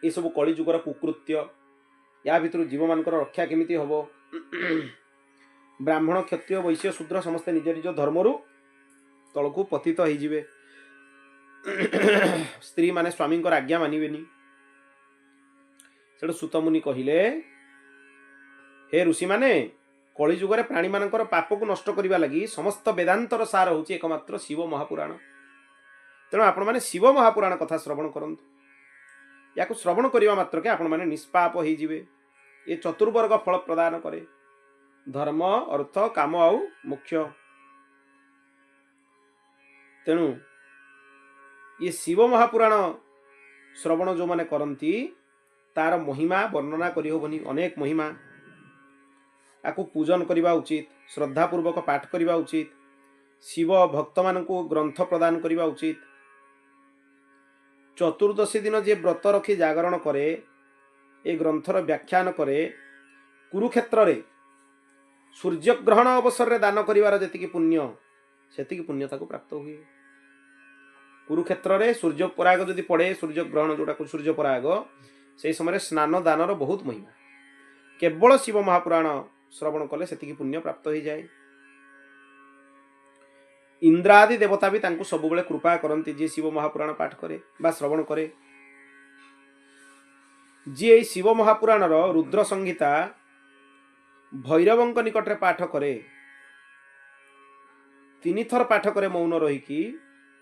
ये सब कलिजुगर कुकृत्य, या भितर जीव मानकर रक्षा केमिति हबो। ब्राह्मण क्षत्रिय वैश्य शूद्र समस्त निज निज धर्मरु तलकू पतित हो जिवे। स्त्री माने स्वामी आज्ञा मानिबेनी। सेठु सुत मुनि कहिले, हे ऋषि माने कलिजुगर प्राणी मानकर पाप को नष्ट करबा लगी समस्त वेदांतर सार होची एकमात्र शिव महापुराण। तेणु आपण माने शिव महापुराण कथा श्रवण करंतु। या श्रवण करने मात्र के आपण माने निष्पाप हो जिवे। ये चतुर्वर्ग फल प्रदान करे, धर्म अर्थ काम आउ मोक्ष। तेणु ये शिव महापुराण श्रवण जो माने करंती तार महिमा वर्णना करि होबनी। अनेक महिमा। आकु पूजन करवा उचित, श्रद्धापूर्वक पाठ करवा उचित, शिव भक्त मान को ग्रंथ प्रदान करवा उचित। चतुर्दशी दिन जे व्रत रखी जागरण करे, ए ग्रंथर व्याख्यान करे, कुरुक्षेत्र रे सूर्य ग्रहण अवसर रे दान करिवार जतिकी पुण्य सेतिकी पुण्य ताको प्राप्त हुए। कुरुक्षेत्र रे सूर्य पराग जदि पड़े, सूर्य ग्रहण जोटा सूर्य पराग, से समय स्नान दानर बहुत महिमा। केवल शिव महापुराण श्रवण कले सेतिकी पुण्य प्राप्त हो जाए। इंद्रादि देवता भी तांको सबुबले कृपा करंती जे शिव महापुराण पाठ करे बा श्रवण करे। जी एई शिव महापुराणर रुद्र संहिता भैरवंक निकटरे पाठ करे 3 थर पाठ करे मौन रहीकि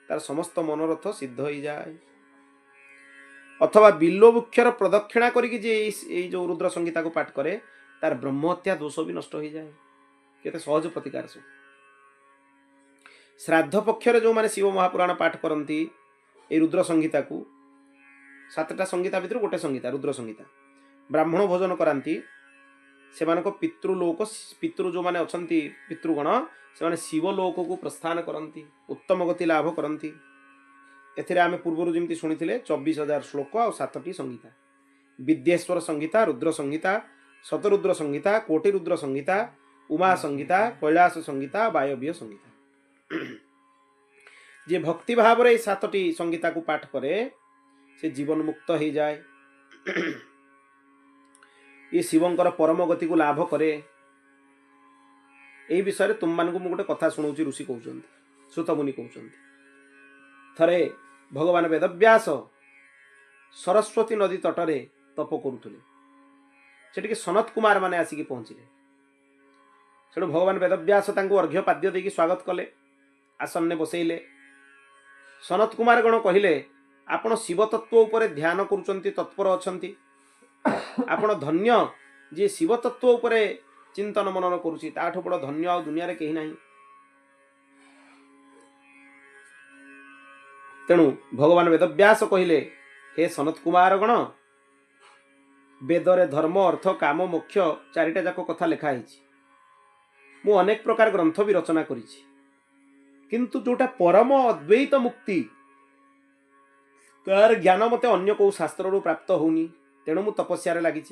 तार समस्त मनोरथ सिद्ध हो जाए अथवा बिल्व वृक्षर प्रदक्षिणा करिकि जे एई जो रुद्र संहिता को पाठ करे तार ब्रह्महत्या दोष भी नष्ट हो जाए केते सहज प्रतिकार सब श्राद्ध पक्षर जो माने शिव महापुराण पाठ करती ए रुद्र संहिता को 7टा संहिता भितर गोटे संहिता रुद्र संहिता ब्राह्मण भोजन करांती से पितृलोक पितृ जो माने अछंती पितृगण से माने शिवलोक को प्रस्थान करती उत्तम गति लाभ करती एथिरे आमे पूर्वरु जेमति सुनिथिले 24,000 श्लोक और 7टी संहिता विद्येश्वर संहिता रुद्र संहिता शतरुद्र संहिता कोटि रुद्र संहिता उमा संहिता कैलाश संहिता वायव्य संहिता जे भक्ति भाव रे 7टी संहिता को पाठ करे से जीवन मुक्त हो जाए ये शिवंकर परम गति को लाभ करे यही विषय तुम मान को गोटे कथा शुणाऊँ ऋषि कहते श्रुतमुनि कहते थरे भगवान वेदव्यास सरस्वती नदी तटरे तप करुले से सनत कुमार माने आसिक पहुँचले से भगवान वेदव्यास अर्घ्य पाद्य देकी स्वागत कले आसन्ने बसैले सनत कुमार गण कहले आपण शिव तत्व उपरे ध्यान करुचंती तत्पर अछंती आपण धन्य जे शिव तत्व उपरे चिंतन मनन करुची ताठो बड़ धन्य आ दुनिया रे केही नाही तेणु भगवान वेदव्यास कहले हे सनत कुमार गण वेदरे धर्म अर्थ काम मोक्ष 4टा जाक कथा लिखा है मु अनेक प्रकार ग्रंथ भी रचना करिछि किंतु जोटा परम अद्वैत मुक्ति तार ज्ञान मते अन्य को शास्त्र प्राप्त होनी तेणु मु तपस्या लगी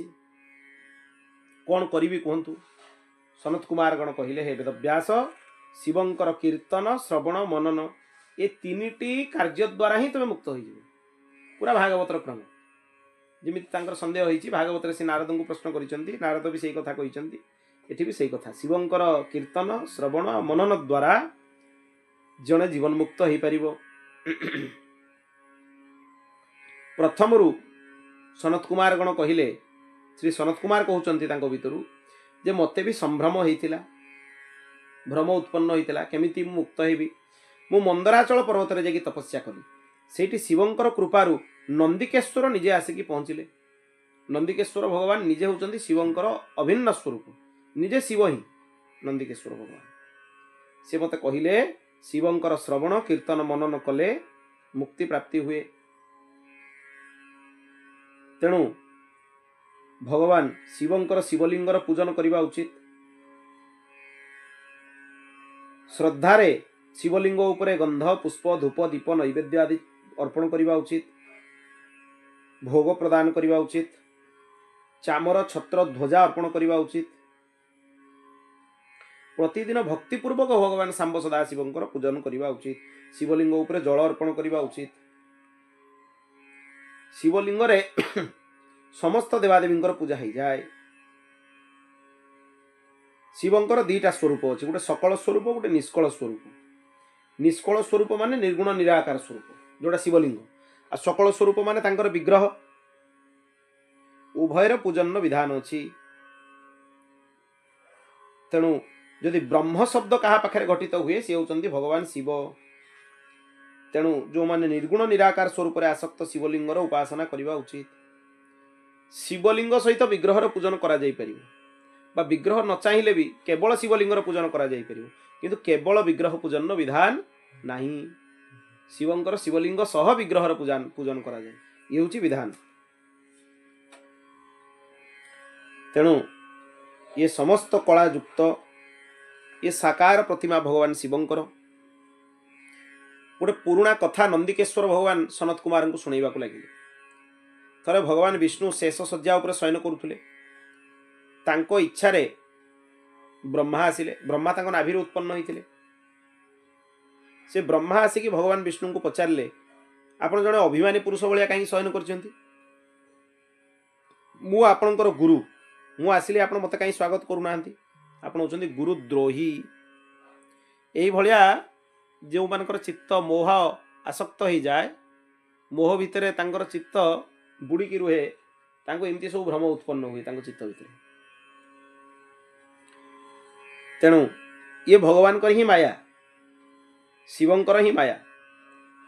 कौन करी कहतु सनत कुमार गण कहले हे वेदव्यास शिवंकर कीर्तन श्रवण मनन ये 3टी कार्य द्वारा ही तुम मुक्त हो पूरा भागवतर क्रम जमी संदेह होती भागवत से नारद को प्रश्न करिसेंती नारद भी सही कथा कहिसेंती एठी भी सही कथा शिवंकर कीर्तन श्रवण मनन द्वारा जने जीवन मुक्त हो पारिबो प्रथमरु सनत कुमार गण कहले श्री सनत कुमार कहउचंती तांको भितरु जे मते भी संभ्रम होइतिला भ्रम उत्पन्न होइतिला केमिति मुक्त हेबी मु मंदराचल पर्वत रे जाकी तपस्या कली सेठी शिवंकर कृपारु नंदिकेश्वर निजे आसिकी पहुँचिले नंदिकेश्वर भगवान निजे होचंती शिवंकर अभिन्न स्वरूप निजे शिव ही नंदिकेश्वर भगवान से मते कहिले शिवंकर श्रवण कीर्तन मनन कले मुक्ति प्राप्ति हुए तेणु भगवान शिवंकर शिवलिंगर पूजन करने उचित श्रद्धारे शिवलिंग उपरे गंध पुष्प धूप दीप नैवेद्य आदि अर्पण करने उचित भोग प्रदान करने उचित चामर छत्र ध्वजा अर्पण करने उचित प्रतिदिन भक्तिपूर्वक भगवान सांब सदा शिवंकर पूजन करने उचित शिवलिंग उपरे जल अर्पण करने उचित शिवलिंग रे समस्त देवादेवी पूजा हो जाए शिवंकर 2टा स्वरूप अच्छे गोटे सकल स्वरूप गोटे निष्कल स्वरूप निष्कल स्वरूप माने निर्गुण निराकार स्वरूप जोटा शिवलिंग आ सकल स्वरूप माने तांकर विग्रह उभयर पूजन विधान अच्छी तेणु जदि ब्रह्म शब्द क्या पाखे घटित हुए सी होती भगवान शिव तेणु जो माने निर्गुण निराकार स्वरूप आसक्त शिवलिंगर उपासना करने उचित शिवलिंग सहित विग्रहर पूजन करा जाई परिबो बा विग्रह न चाहिए भी केवल शिवलिंगर पूजन करा जाई परिबो किंतु केवल विग्रह पूजन विधान नहीं शिवंकर शिवलिंग सह विग्रहर पूजन करा जाए ये होची विधान तेणु ये समस्त कला युक्त ये साकार प्रतिमा भगवान शिवंकर गोटे पुराणा कथा नंदिकेश्वर भगवान सनत कुमार को शुणा लगे थरे भगवान विष्णु शेष शज्या उपर शयन करुले इच्छा रे ब्रह्मा आसिले ब्रह्मा तांको नाभि उत्पन्न होते से ब्रह्मा आसिकी भगवान विष्णु को पचारे आपण जड़े अभिमानी पुरुष भाया कहीं शयन कर मु आपणकर गुरु मु आसिले आपण मत कहीं स्वागत करूना आपण होचंदी गुरुद्रोही यही भलिया जो मानकर चित्त मोह आसक्त हो जाए मोह भितर तांकर चित्त बुड़ीकी रुहे एमती सब भ्रम उत्पन्न हुए चित्त भितर। तेणु ये भगवान ही माया, शिवंकर ही माया,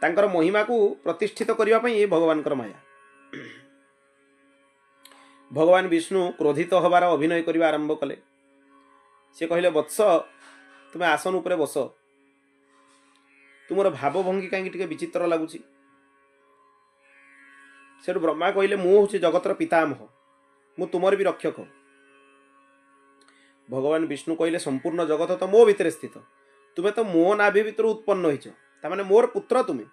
तांकर महिमा को प्रतिष्ठित करने ये भगवान माया। भगवान विष्णु क्रोधित हबार अभिनय करने आरंभ कले। से कहले वत्स तुम्हें आसन उपरे बस, तुमर भावभंगी कहीं विचित्र लगुच। से ब्रह्मा कहले मु हूँ जगतर पितामह, मु तुमर भी रक्षक। भगवान विष्णु कहले संपूर्ण जगत तो मो भितर स्थित, तुम्हें तो मो नाभि भितर उत्पन्न होइछ, तामाने मोर पुत्र तुम्हें।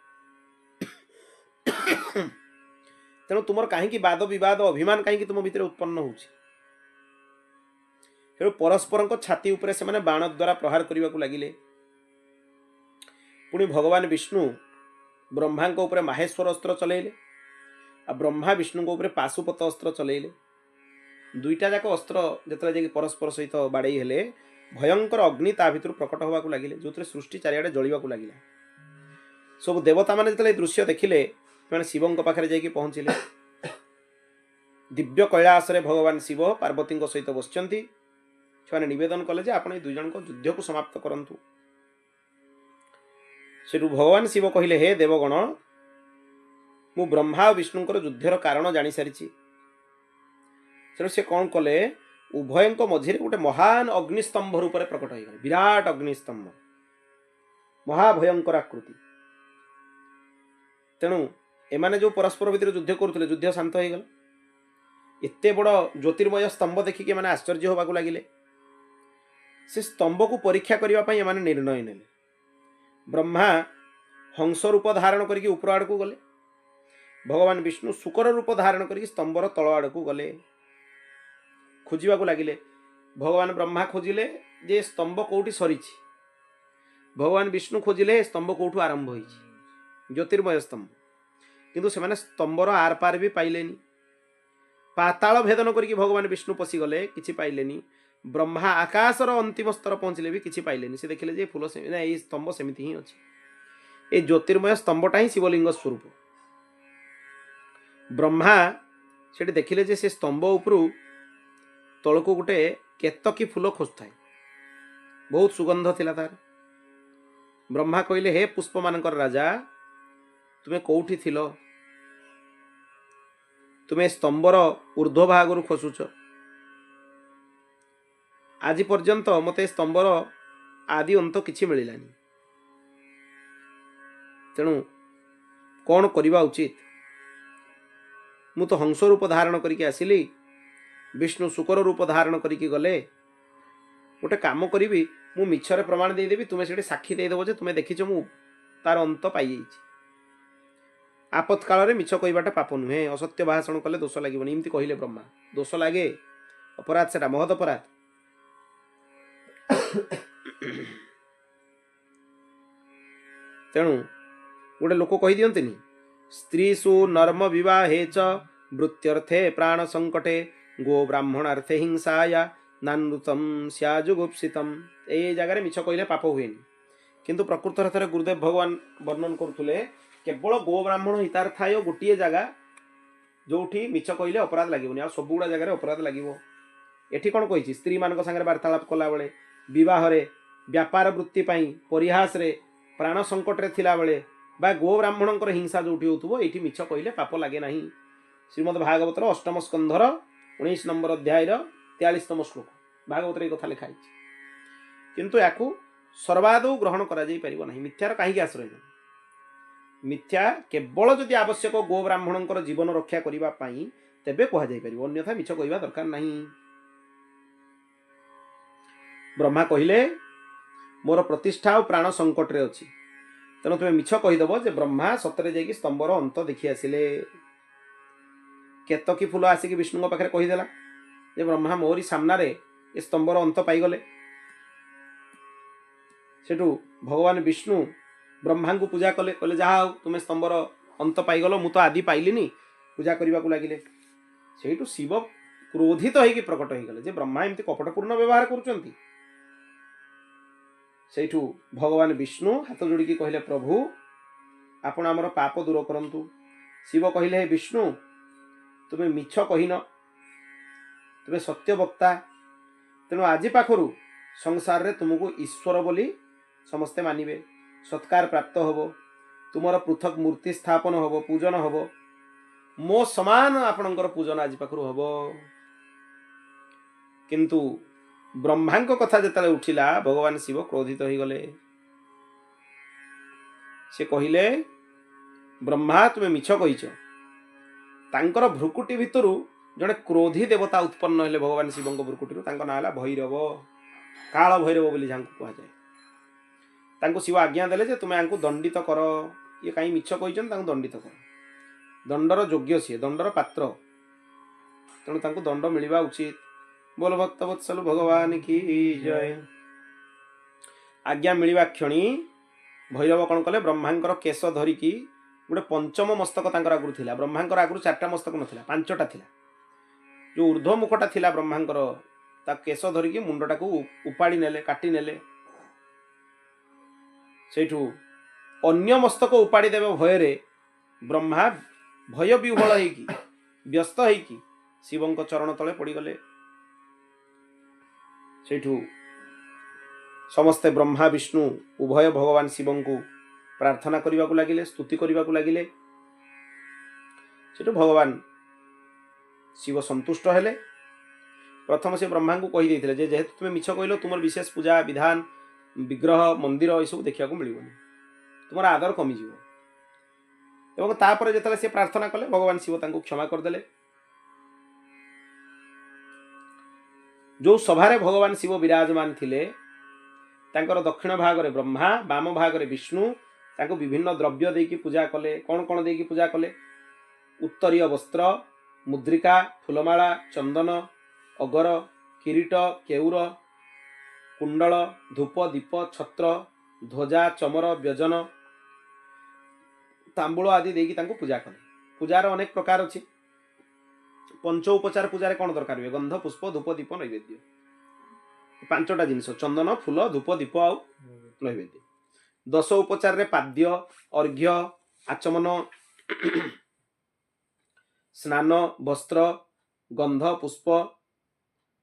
तेणु तुमर कहीं वाद विवाद अभिमान कहीं तुम भितर उत्पन्न हो। परस्पर छाती उपरे से माने बाण द्वारा प्रहार करने को लगिले। पुणी भगवान विष्णु ब्रह्मा उपरे माहेश्वर अस्त्र चलैले, आ ब्रह्मा विष्णु उपरे पाशुपत अस्त्र चलैले। दुईटा जाक अस्त्र जिते परस्पर सहित बाड़े हेले भयंकर अग्नि ता भितर प्रकट होगा लगिले, जो सृष्टि चारिआडे जलिबा को लगिला। सब देवता माने जिते दृश्य देखिले मैंने शिवों पाखे जाकि पहुँचिले। दिव्य कैलाश रे भगवान शिव पार्वती सहित बसचंती। से निवेदन कले जे आपण दुई जन को युद्ध को समाप्त करंतु। सेठू भगवान शिव कहले हे देवगण, मु ब्रह्मा और विष्णुंकर युद्धर कारण जानी सारी। से कौन कले, उभय मझे गोटे महान अग्निस्तंभ रूप में प्रकट हो गले। विराट अग्निस्तंभ, महाभयंकर आकृति। तेणु एमाने जो परस्पर भितर युद्ध करुले युद्ध शांत हो गला। एते बड़ ज्योतिर्मय स्तंभ देखिक मैंने आश्चर्य होगा लगिले। से स्तंभ को परीक्षा करने एमाने निर्णय नेले। ब्रह्मा हंस रूप धारण करके ऊपर आड़ को गले, भगवान विष्णु शुकर रूप धारण करके स्तंभर तल आड़ को गले। खोजा लगिले। भगवान ब्रह्मा खोजिले जे स्तंभ कौटी सरी, भगवान विष्णु खोजिले स्तंभ कौटू आरंभ हो, ज्योतिर्मय स्तंभ। किंतु से स्तंभर आर पार भी पाइलेनी। पाताल भेदन करके भगवान विष्णु पशिगले, किछि पाइलेनी। ब्रह्मा आकाशर अंतिम स्तर पहुंचले भी किछि पाइलेनी। से देखिले जे फूल से ना ये स्तंभ सेमिति ही अछि। ए ज्योतिर्मय स्तंभटा ही शिवलिंग स्वरूप। ब्रह्मा सेठी देखिले जे से स्तंभ उपरु तलको गोटे केतकी फूल खोजुए, बहुत सुगंध थिला तार। ब्रह्मा कहले हे पुष्प मानकर राजा, तुम्हें कौटी थिलो? तुम्हें स्तंभर ऊर्ध्व भागरु खोजुच। आज पर्यंत मते स्तंभर आदि अंत किछि मिलिलानी। तेणु कौन करिबा उचित? मु तो हंस रूप धारण करके आसिली, विष्णु शुकर रूप धारण करके गले। गोटे काम करी, मु मिछरे प्रमाण देदेवी, तुम्हें से साक्षी देदेव जे तुम्हें देखिछ मु तार अंत पाई। आपत काल मिछ कहवाटा पाप नुहे, असत्य भाषण कले दोष लगे। इमती कहले ब्रह्मा। दोष लगे, अपराध, से महद अपराध। तेणु गोटे लोक कही दियंतिनी, स्त्रीषु नर्म विवाहे च वृत्त्यर्थे प्राण संकटे गो ब्राह्मणार्थे हिंसाया नानृतम स्याजुगुप्सितम। ए जगह मिछ कहले पाप हुएनि, किंतु प्रकृत थे गुरुदेव भगवान वर्णन करुले केवल गो ब्राह्मण हितार्थाय गोटे जगह जोठी मिछ कहले अपराध लगे, आ सबुड़ा जगह अपराध लगे। एठी कौन कही, स्त्री मान संगे वार्तालाप कला बेले, विवाह व्यापार वृत्ति परिहास रे, प्राण संकट रे थिला बेले, बा गो ब्राह्मण हिंसा जो होथुबो, एठी मिछ कहले पाप लगे नहीं। श्रीमद् भागवतर 8 स्कंधर 19 नंबर अध्याय 43तम श्लोक भागवत कथा लिखाई। किंतु याकू सर्वादौ ग्रहण करा जाई परिबो नहीं। मिथ्यार कहीं आश्रय नहीं। मिथ्या केवल जदि आवश्यक गो ब्राह्मण जीवन रक्षा करने तेबे कह जाई परिबो, अन्यथा मिछ कहवा दरकार नहीं। ब्रह्मा कहले मोर प्रतिष्ठा और प्राण संकट रे अछि, तेणु तुम्हें मिछ कहीदेव जे ब्रह्मा सतरे जाकि स्तंभर अंत देखि आसिले। केतकी फूल आसिक विष्णु पाखे कहीदेला जे ब्रह्मा मोरी सामने ए स्तंभर अंत पाईगले। सेठू भगवान विष्णु ब्रह्मा को पूजा कले, कहले जहा तुम्हें स्तंभर अंत पाईगल, मु तो आदि पाइलिनी। पूजा करने को लगिले। सेठू शिव क्रोधित होइकी प्रकट हो गले जे ब्रह्मा एमती कपटपूर्ण व्यवहार करुचंती। सेठू भगवान विष्णु हाथ जोड़िकी कहले प्रभु आपण आमर पाप दूर करंतु। शिव कहले हे विष्णु, तुमे मिछ कहिन, तुमे सत्य वक्ता, तेणु आज पाखरु संसार रे तुमको ईश्वर बोली समस्ते मानिबे, सत्कार प्राप्त होबो, तुमर पृथक मूर्ति स्थापन होबो, पूजन होबो, मो समान आपणकर पूजन आज पाखरु होबो। किंतु ब्रह्मांक कथा जेतले उठिला भगवान शिव क्रोधित हो गले। से कहिले ब्रह्मा तुमे मिछ कहिछ। तांकर भ्रुकुटी भितरु जड़े क्रोधी देवता उत्पन्न हेले भगवान शिव भ्रुकुटी, ना है भैरव, काल भैरव बोली जहाँ कह जाए। तांको शिव आज्ञा देले जे तुमे आंकु दंडित कर, ये कहीं मिछ कहिछन तांको दंडित कर, दंडर योग्य सी, दंडर पात्र, तेणु तांको दंड मिलवा उचित। बोल भक्त वत्सल भगवान की जय। आज्ञा मिलवा क्षणी भैरव कौन कले, ब्रह्मांकर केश धरिकी गोटे पंचम मस्तक तांकर आगुरु थिला। ब्रह्मांकर आगुरु 4टा मस्तक नथिला, 5टा थिला। जो ऊर्ध्व मुखटा थिला ब्रह्मांकर, ता केश धरिकी मुंडटाकू उपाड़ी नेले, काटी नेले। सेठू अन्य मस्तक उपाड़ी देवे भयरे ब्रह्मा भय विह्वल होइकी व्यस्त होइकी शिवंक चरण तले पड़ीगले। सेठू समस्ते ब्रह्मा विष्णु उभय भगवान शिव को प्रार्थना करने को लगिले, स्तुति करने को लगिले। सेठू भगवान शिव संतुष्ट हेले। प्रथम से ब्रह्मा को कही देथिले जे जेहेतु तुमे मिछ कहलो, तुमर विशेष पूजा विधान विग्रह मंदिर ये सब देखा मिलबनी, तुम आदर कमिज। एवं तापर जेतले से प्रार्थना कले भगवान शिव तांको क्षमा करदेले। जो सभारे भगवान शिव विराजमान थिले, तांकर दक्षिण भाग रे ब्रह्मा, वाम भाग रे विष्णु तांको विभिन्न द्रव्य देकी पूजा कले। कौन कौन देकी पूजा कले? उत्तरीय वस्त्र, मुद्रिका, फुलमाला, चंदन, अगर, किरीट, केउर, कुंडल, धूप, दीप, छत्र, ध्वजा, चमर, व्यजन, तांबूल आदि देकी तांको पूजा कले। पूजार अनेक प्रकार अछि। पंच उपचार पूजा कौन दरकार हुए? गंध, पुष्प, धूप, दीप, नैवेद्य, 5टा जिनस, चंदन, फूल, धूप, दीप आ नैवेद्य। 10 उपचार रे पाद्य, अर्घ्य, आचमन, स्नान, वस्त्र, गंध, पुष्प,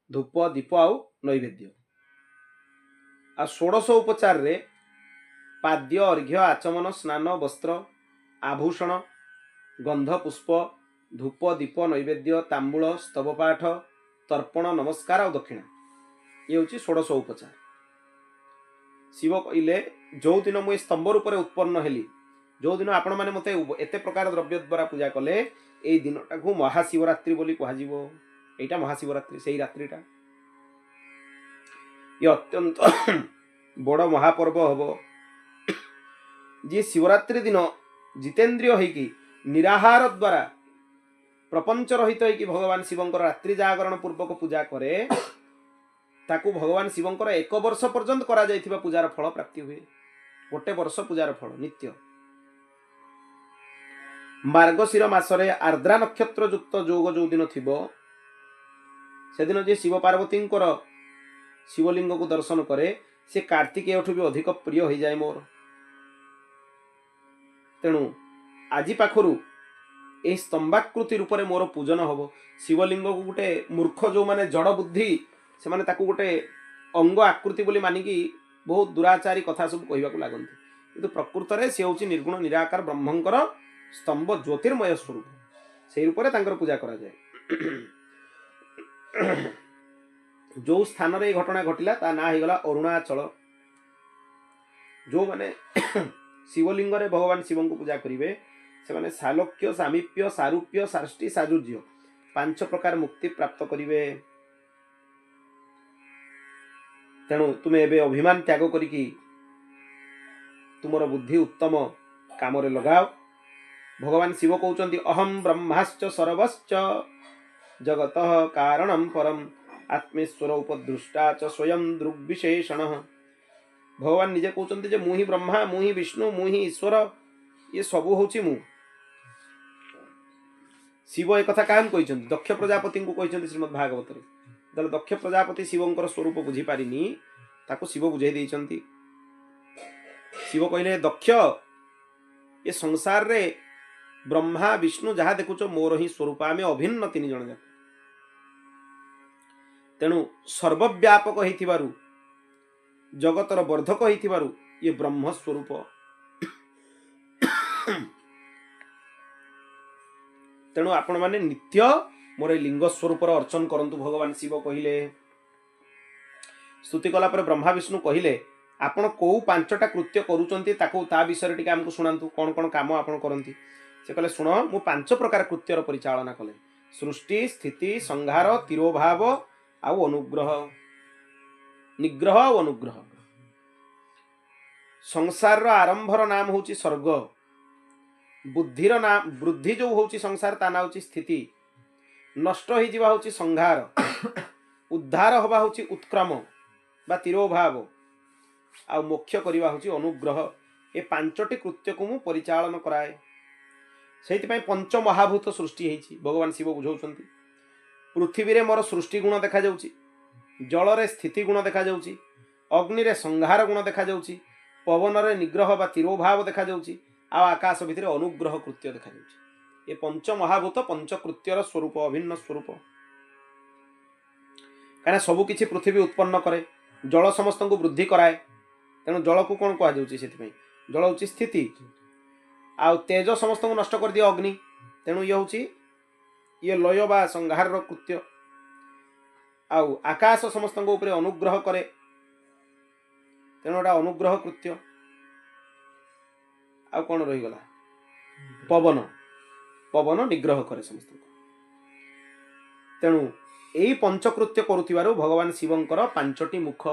धूप, दीप आ नैवेद्य। आ 16 उपचार रे पाद्य, अर्घ्य, आचमन, स्नान, वस्त्र, आभूषण, गंध, पुष्प, धूप, दीप, नैवेद्य, तांबूल, स्तवपाठ, तर्पण, नमस्कार और दक्षिणा, ये हूँ 16 उपचार। शिव कहले जो दिन मुझे स्तंभ रूप से उत्पन्न हेली, जो दिन आपण मैंने मत एत प्रकार द्रव्य द्वारा पूजा कले, ये दिनटा को महाशिवरात्रि बोली कह। यहाँ महाशिवरात्रि से ही रात्रिटा ये अत्यंत बड़ महापर्व हम। जी शिवरात्रि दिन जितेन्द्रिय होइकी निराहार द्वारा प्रपंच रहित होइकी भगवान शिवंकर रात्रि जागरण पूर्वक पूजा करे, ताकू भगवान शिवंकर 1 वर्ष पर्यंत करा जाइथिबा पूजार फल प्राप्ति हुए। 1 वर्ष पूजार फल नित्य। मार्गशीर मासरे आर्द्रा नक्षत्र युक्त जोग जो दिन थिबो, से दिन जे शिव पार्वती शिवलिंग को दर्शन करे, से कार्तिकेय ठू भी अधिक प्रिय हो जाए मोर। तेणु आज पाखरु ए स्तंभाकृति रूप में मोर पूजन हम। शिवलिंग को गोटे मूर्ख जो माने जड़ बुद्धि से माने ताकू गोटे अंग आकृति बोली मानिकी बहुत दुराचारी कथा सब कहवाक लगती, किंतु प्रकृत में सी हूँ निर्गुण निराकार ब्रह्मंकर स्तंभ ज्योतिर्मय स्वरूप, से रूप में पूजा करा जाए। जो स्थान रे घटना घटिला ता ना होगला अरुणाचल। जो माने शिवलिंग रे भगवान शिव को पूजा करेंगे से माने सालोक्य, सामीप्य, सारूप्य, साष्टी, साजुज्य 5 प्रकार मुक्ति प्राप्त करेंगे। तेणु तुम्हें एबे अभिमान त्याग करिकी तुमर बुद्धि उत्तम काम रे लगाओ। भगवान शिव कहउचंती अहम ब्रह्माश्च सर्वश्च जगतः कारणम परम आत्मेश्वर उपदृष्टा च स्वयं दृग्विशेषण। भगवान निजे कहउचंती जे मुहि ब्रह्मा, मुहि विष्णु, मुहि ईश्वर, ये सबु होची मु। शिव एक कथा काहन कहिचंती? दक्ष प्रजापति को कहिचंती श्रीमद् भागवत रे। दल दक्ष प्रजापति शिवंकर स्वरूप बुझी पारिनी, ताको शिव बुझाई देइचंती। शिव कहले दक्ष ये संसार रे ब्रह्मा विष्णु जहाँ देखुच मोर ही स्वरूप आम अभिन्न तीन जन जाक तेणु सर्वव्यापक होइथिबारु जगतर वर्धक होइथिबारु ये ब्रह्म स्वरूप तेणु आपण माने नित्य मोर लिंग स्वरूप अर्चन करंतु भगवान शिव कहिले स्तुति कला पर ब्रह्मा विष्णु कहिले आपण को पांचटा कृत्य करूचंती ताको ता विषय टिके हमकु सुनांतु कोन कोन काम आपण करंती से कहले सुन मु पांच प्रकार कृत्यर परिचालना कले सृष्टि स्थिति संहार तिरोभाव आउ अनुग्रह निग्रह और अनुग्रह संसार रो आरंभर नाम होची स्वर्ग बुद्धिर नाम वृद्धि जो होची संसार ता ना होची स्थिति नष्ट हो जिवा होची संहार उद्धार हवा होची उत्क्रम बा तिरोभाव आ मोक्ष करवा होची अनुग्रह ए पांचटी कृत्य को मु परिचालन कराए सेति पई पंच महाभूत सृष्टि हेची भगवान शिव बुझौचंती पृथ्वी रे मोर सृष्टि गुण देखा जाउची जल रे स्थिति गुण देखा जाउची अग्नि रे संहार गुण देखा जाउची पवन रे निग्रह बा तिरोभाव देखा जाउची आ आकाश भितर अनुग्रह कृत्य देखा जाउची ए पंच महाभूत पंच कृत्यर स्वरूप अभिन्न स्वरूप काना सबु किछि पृथ्वी उत्पन्न करे जल समस्त को वृद्धि कराए तेणु जल को कौन कह जाउची सेति पई जल होची स्थिति आ तेज समस्त को नष्ट कर दिया अग्नि तेणु ये होची ये लय बा संहार रो कृत्य आउ आकाश समस्त को ऊपर अनुग्रह करे तेणु एटा अनुग्रह कृत्य आ कौन रही गला पवन पवन निग्रह करे समस्त तेणु एई पंचकृत्य करुथिबारु भगवान शिवंकर पांचटी मुख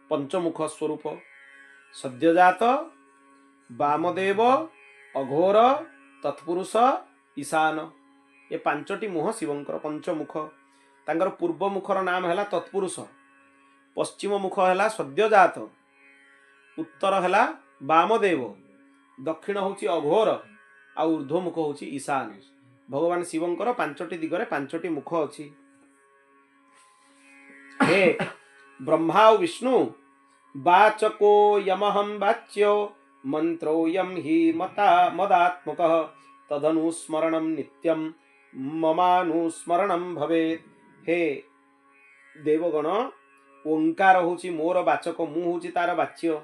पंचमुख स्वरूप सद्यजात वामदेव अघोर तत्पुरुष ईशान ये पांचटी मुह शिवंकर पंचमुख तांकर पूर्व मुखर नाम है तत्पुरुष पश्चिम मुख है सद्यजात उत्तर है वामदेव दक्षिण होची अघोर आ ऊर्ध्व मुख होची ईशान भगवान शिवंकर पांचटी दिगरे पांचटी मुख अछि हे ब्रह्मा विष्णु वाचको यमहं वाच्यो मंत्रोयम हि मता मदात्मकः तदनुस्मरणं नित्यं ममानुस्मरणं भवेत् हे देवगण ओंकार होची मोर वाचक मु होची तार वाच्य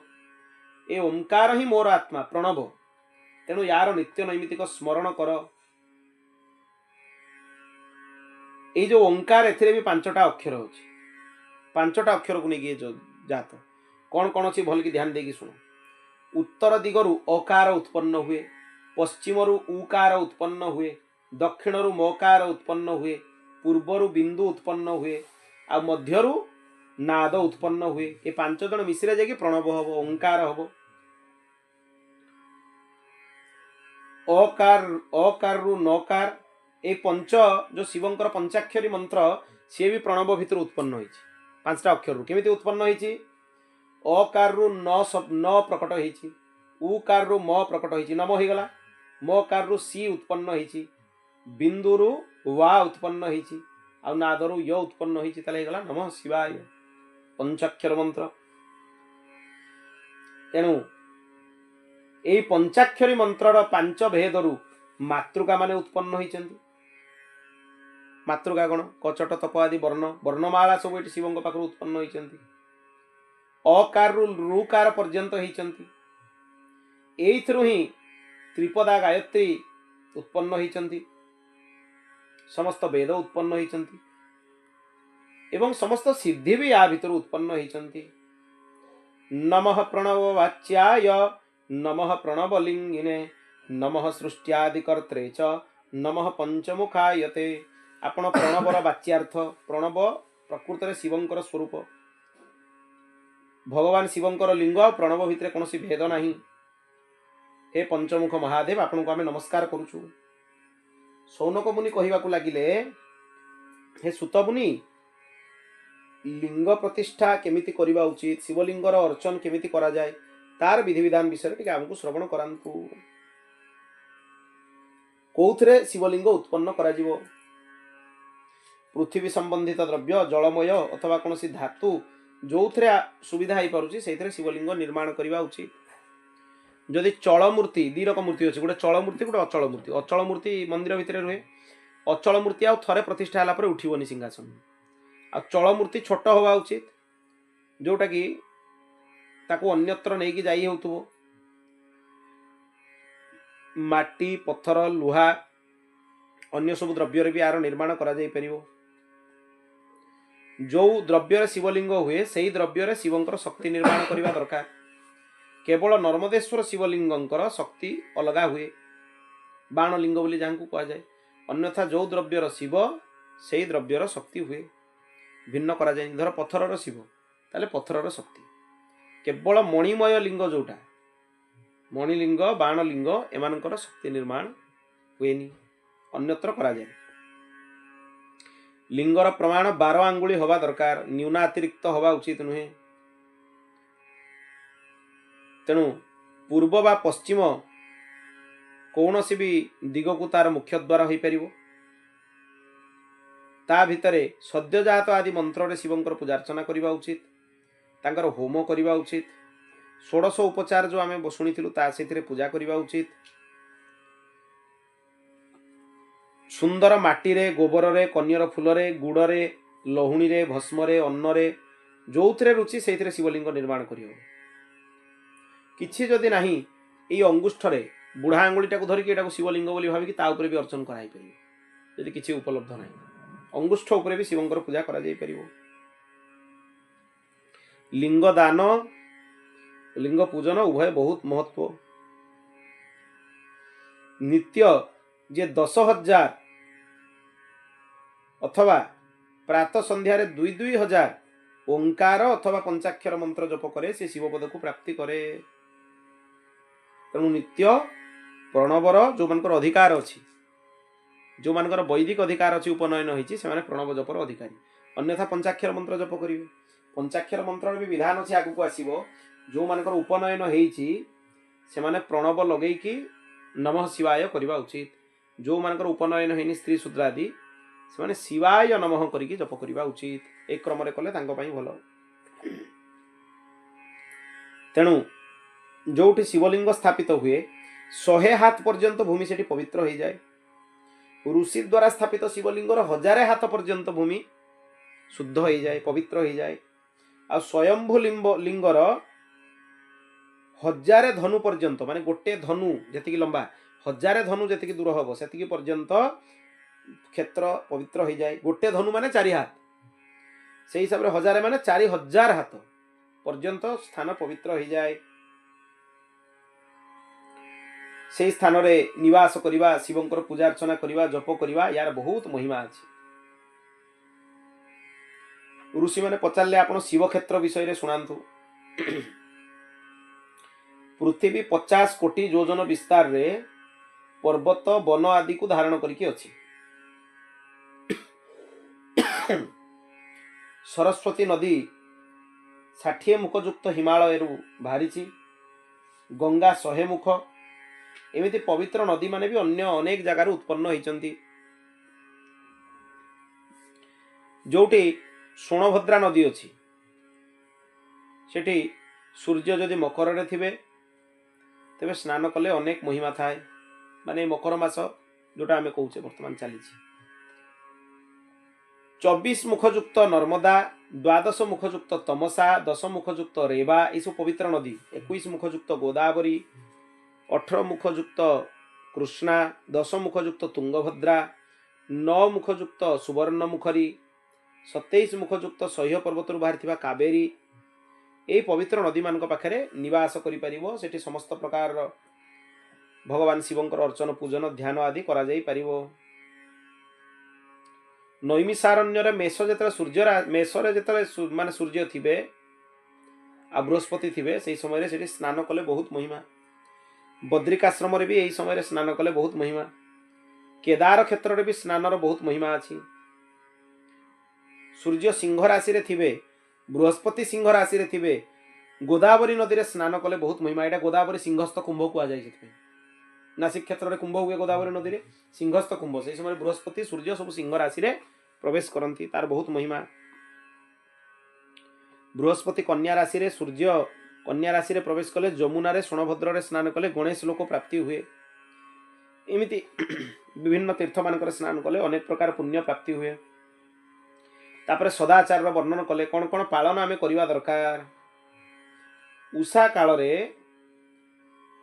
ए ओंकार ही मोर आत्मा प्रणव तेणु यार नित्य नैमित्तिक स्मरण कर ए जो ओंकार एथिरे भी पांचटा अक्षर होची पांचटा अक्षर को नेकी जो जात कौन कौन अच्छी भल की ध्यान देगी सुनो उत्तर दिगरु अकार उत्पन्न हुए पश्चिमरु उकार उत्पन्न हुए दक्षिणरु मकार उत्पन्न हुए पूर्वरु बिंदु उत्पन्न हुए आ मध्यरु नाद उत्पन्न हुए ये पांच जन मिश्रे जाकि प्रणव हब ओंकार हब अकार अकार रु नकार ए पंच जो शिवंकर पंचाक्षरी मंत्र सी भी प्रणव भितर उत्पन्न होइछि पांचटा अक्षर रु केमिति उत्पन्न होइछि अकार रु न प्रकट होइछि उकार रु म प्रकट होइछि नम हो गला मकार रु सी उत्पन्न होइछि बिंदु रु वा उत्पन्न होइछि आ नाद रु य उत्पन्न होइछि तले गला नमः शिवाय पंचाक्षर मंत्र तेणु एई पंचाक्षरी मंत्रर पांच भेदरु मातृका माने उत्पन्न होइछन्ति मातृका गण कचट तप आदि वर्ण वर्णमाला सब एटी शिवंग पाखरु उत्पन्न होइछन्ति अकार रु रुकार पर्यंत होइछन्ति एइथरु ही त्रिपदा गायत्री उत्पन्न होइछन्ति समस्त वेद उत्पन्न होइछन्ति एवं समस्त सिद्धि भी या भीतर उत्पन्न होइछन्ति नमः प्रणव वाच्याय नमः प्रणवलिंगिने नमः सृष्ट्यादिकर्त्रे च नमः पंचमुखायते आपण प्रणवर वाच्यार्थ प्रणव प्रकृत रे शिवंकर स्वरूप भगवान शिवंकर लिंग प्रणव भितर कौन भेद नहीं हे पंचमुख महादेव आपण को आम नमस्कार करुचु सौनक मुनि कहवाकू लगिले हे सुत मुनि लिंग प्रतिष्ठा केमिति करिबा उचित शिवलिंगर अर्चन केमिति करा जाय तार विधि विधान विषय टिके हमकु श्रवण करांतु कोउथरे शिवलिंग उत्पन्न करा जिवो पृथ्वी संबंधित द्रव्य जलमय अथवा कोनसी धातु जो सुविधा हो पारुछि सेइथरे शिवलिंग निर्माण करिबा उचित जदि चल मूर्ति दी रकम मूर्ति अच्छे गोटे चल मूर्ति गोटे अचल मूर्ति मंदिर भितर रुहे अचल मूर्ति आउ थरे प्रतिष्ठा होला परे उठिबनी सिंहासन आ चल मूर्ति छोट हवा उचित जोटा कि ताको अन्यत्र नहीं कि जाई होतुबो माटी पत्थर लुहा अन्य सब द्रव्य भी यार निर्माण करा जाई परिबो जो द्रव्य शिवलिंग हुए से द्रव्य शिवंकर शक्ति निर्माण करने दरकार केवल नर्मदेश्वर शिवलिंगंकर शक्ति अलगा हुए बाणलिंग बोली जहाँ कह जाए अन्यथा जो द्रव्यर शिव से द्रव्यर शक्ति हुए भिन्न करा जाए धर पत्थर शिव ताले पत्थर शक्ति केवल मणिमय लिंग जोटा मणिलिंग बाणलिंग एमानकर शक्ति निर्माण हुएनी अन्यत्र करा जाए लिंगर प्रमाण 12 आंगुली हवा दरकार न्यूनातिरिक्त हवा उचित नुहे तेणु पूर्व बा पश्चिम कौन सी भी दिग को तार मुख्य द्वार हो पार ता भितरे सद्यजात आदि मंत्र शिवंकर पूजार्चना करने उचित तांकर होम करने उचित 16 उपचार जो आम शुणिलु ता से पूजा करने उचित सुंदर माटी रे गोबर रे कन्यर फूल रे गुड़ रे लहुणी रे भस्म रे अन्न रे जो रुचि से शिवलिंग निर्माण करियो किछि जदि नाही एई अंगुष्ठ रे बुढ़ा आंगुलीटा को धरिकी एटा को शिवलिंग बोली भाविकी ता ऊपर भी अर्चन कराई परियो यदि किछि उपलब्ध नाही अंगुष्ठ ऊपर भी शिवंकर पूजा करा जाई परियो लिंग दान लिंग पूजन उभय बहुत महत्व नित्य जे 10,000 अथवा प्रातः संध्यारे 2,000 ओंकार अथवा पंचाक्षर मंत्र जप करे से शिवपद को प्राप्ति करे तेणु नित्य प्रणवर जो मानकर अधिकार अच्छी जो मानकर वैदिक अधिकार अच्छी उपनयन होती से प्रणव जपर अधिकारी अन्यथा पंचाक्षर मंत्र जप करेंगे पंचाक्षर मंत्र भी विधान अच्छी आगू आसो जो मानकर उपनयन होती से प्रणव लगे कि नमः शिवाय करवा उचित जो मानकर उपनयन होनी स्त्री शूद्रादि से शिवाय नमः करिकी जप करवा उचित एक क्रम कले भल तेणु जोठी शिवलिंग स्थापित हुए 100 हाथ पर्यंत भूमि से पवित्र हो जाए ऋषि द्वारा स्थापित शिवलिंगर 1000 हाथ पर्यंत भूमि शुद्ध हो जाए पवित्र हो जाए आ स्वयंभू लिंगर 1000 धनु पर्यंत माने गोटे धनु जी लंबा 1000 धनु जी दूर हम से पर्यंत क्षेत्र पवित्र हो जाए गोटे धनु माने 4 हाथ से हिसाब से 1000 माने 4000 हाथ पर्यंत स्थान पवित्र हो जाए से स्थान रे निवास करवा शिवंकर पूजा अर्चना करवा जप करवा यार बहुत महिमा अच्छी ऋषि मैंने पचारे आप शिव क्षेत्र विषय शुणातु पृथ्वी 50 कोटी योजन विस्तार रे पर्वत वन आदि को धारण करके अच्छी सरस्वती नदी 60 मुखयुक्त हिमालय बाहरी गंगा 100 मुख एमती पवित्र नदी माने भी अन्य अनेक जगार उत्पन्न होती जोटी सोनभद्रा नदी अच्छी सेठी सूर्य जदि मकर रे थिबे तेबे स्नान कले अनेक महिमा थाए माने मकर मास जोटा आमे कहूचे वर्तमान चली 24 मुखयुक्त नर्मदा 12 मुखयुक्त तमसा 10 मुखयुक्त रेवा ये सब पवित्र नदी 21 मुखयुक्त गोदावरी 18 मुखयुक्त कृष्णा 10 मुखयुक्त तुंगभद्रा 9 मुखयुक्त सुवर्णमुखरी 27 मुखयुक्त सह्य पर्वत बाहरी कावेरी यही पवित्र नदी मान पाखे निवास करि समस्त प्रकार भगवान शिवंकर अर्चन पूजन ध्यान आदि करा जाई परिबो नैमिषारण्य मेष जो सूर्य मेषरे जो माने सूर्य थिबे आ बृहस्पति थिबे से समय से स्नान कले बहुत महिमा बद्रिकाश्रम रे भी यही समय स्नान कले बहुत महिमा केदार क्षेत्र रे भी स्नानर बहुत महिमा अच्छी सूर्य सिंह राशि रे थिबे बृहस्पति सिंह राशि रे थिबे गोदावरी नदी रे स्नान कले बहुत महिमा एटा गोदावरी सिंहस्थ कुंभ को आ जाय नासिक क्षेत्र में कुंभ हुए गोदावरी नदी रे सिंहस्थ कुंभ से समय बृहस्पति सूर्य सब सिंह राशि रे प्रवेश करती तार बहुत महिमा बृहस्पति कन्या राशि रे सूर्य कन्या राशि रे प्रवेश कले जमुना सोनभद्र रे स्नान कले गणेश लोक प्राप्ति हुए। एमिति विभिन्न तीर्थ मानकर स्नान कले अनेक प्रकार पुण्य प्राप्ति हुए। तापर सदाचार वर्णन कले कौन कौन पालन आमे करिवा दरकार। उषा काल रे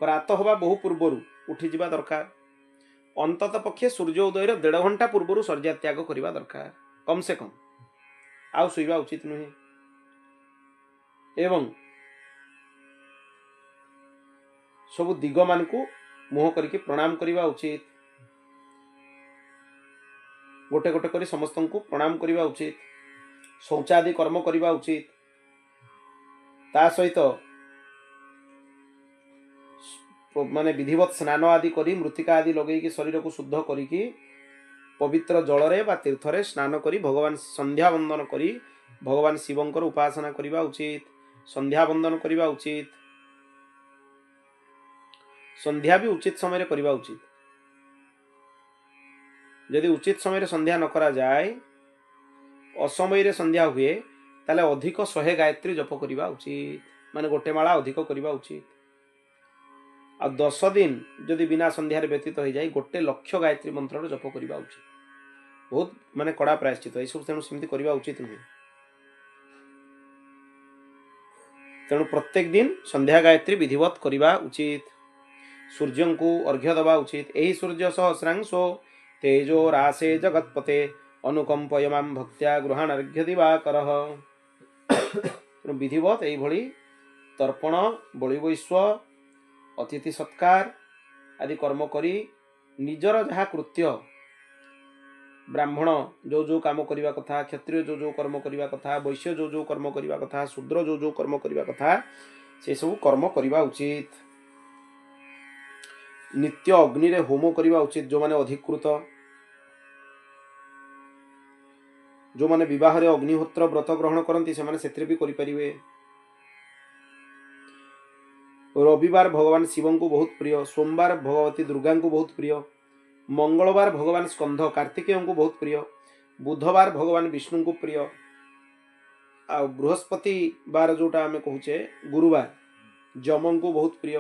प्रातः हवा बहु पूर्वर उठी जिबा दरकार। अंतत पक्षे सूर्योदय 1.5 घंटा पूर्वर शय्या त्याग करिवा दरकार कम से कम, आउ सोइबा उचित नुहे। एवं सब दिग मान को मुह करके प्रणाम करिवा उचित। गोटे गोटे करी समस्त को प्रणाम करिवा उचित। शौचादि कर्म करिवा उचित। ता सहित माने विधिवत स्नान आदि करी मृत्तिका आदि लगे शरीर को शुद्ध करी पवित्र जल बा तीर्थ रे स्नान करी भगवान संध्या वंदन करी भगवान शिवंकर उपासना करिवा उचित। संध्या वंदन करिवा उचित। संध्या भी उचित समय रे करिवा उचित। यदि उचित समय रे संध्या न करा जाए, असमय रे संध्या हुए, ताले अधिक 100 गायत्री जप करिवा उचित। माने गोटे माला अधिक करिवा उचित। आ 10 दिन यदि बिना संध्या रे व्यतीत हो जाए 1 लाख गायत्री मंत्र रो जप करिवा उचित। बहुत माने कड़ा प्रायश्चित ए सब तेणु सेमति करिवा उचित नुहे। तेणु प्रत्येक दिन संध्या गायत्री विधिवत करिवा उचित। सूर्य को अर्घ्य दबा उचित। एही सूर्य सहस्रांशो तेजो रासे जगतपते अनुकंपयमां भक्त्या गृहाणार्घ्य दिवाकरः। विधिवत एही भली तर्पण बलि वैश्व अतिथि सत्कार आदि कर्म करी निजर जहा कृत्य ब्राह्मण जो जो काम करिवा कथा, क्षत्रिय जो जो कर्म करिवा कथा, वैश्य जो जो कर्म करिवा कथा, शूद्र जो जो कर्म करिवा कथा, से सब कर्म करिवा उचित। नित्य अग्नि रे होम करिवा उचित। जो माने अधिकृत, जो माने विवाह रे अग्निहोत्र व्रत ग्रहण करती से माने सेत्रे भी करि परिवे। रविवार भगवान शिव को बहुत प्रिय। सोमवार भगवती दुर्गा को बहुत प्रिय। मंगलवार भगवान स्कंध कार्तिकेय को बहुत प्रिय। बुधवार भगवान विष्णु को प्रिय। आ बृहस्पति बार जोटा आमे कहूचे गुरुवार जम को बहुत प्रिय।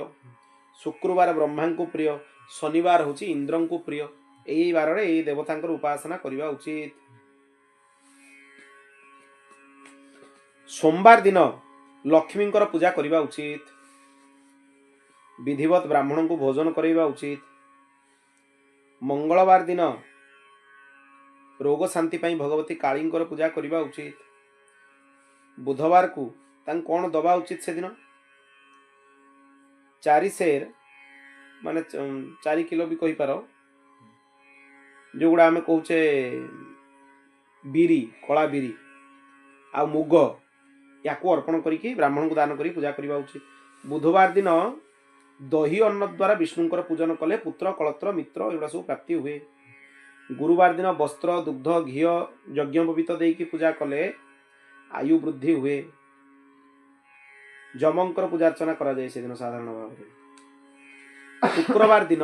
शुक्रवार ब्रह्मा को प्रिय। शनिवार होची इंद्र को प्रिय। एई बार रे एई देवतांकर उपासना करिवा उचित। सोमवार दिन लक्ष्मींकर पूजा करिवा उचित। विधिवत ब्राह्मण को भोजन करिवा उचित। मंगलवार दिन रोग शांति पाई भगवती कालींकर पूजा करिवा उचित। बुधवार को तांक कोन दबा उचित से दिन 4 सेर माने 4 किलो भी कहि पारो जो गुड़ा आमे कहूचे बीरी कला बीरी आ मुग याको अर्पण करिकी ब्राह्मण को दान करी पूजा करिवा उचित। बुधवार दिन दही अन्न द्वारा विष्णुंकर पूजन कले पुत्र कलत्र मित्र एगुड़ा सब प्राप्ति हुए। गुरुवार दिन वस्त्र दुग्ध घी यज्ञोपवीत देकी पूजा कले आयु वृद्धि हुए। जमंकर पूजा अर्चना करा जाए से दिन साधारण भाव में। शुक्रवार दिन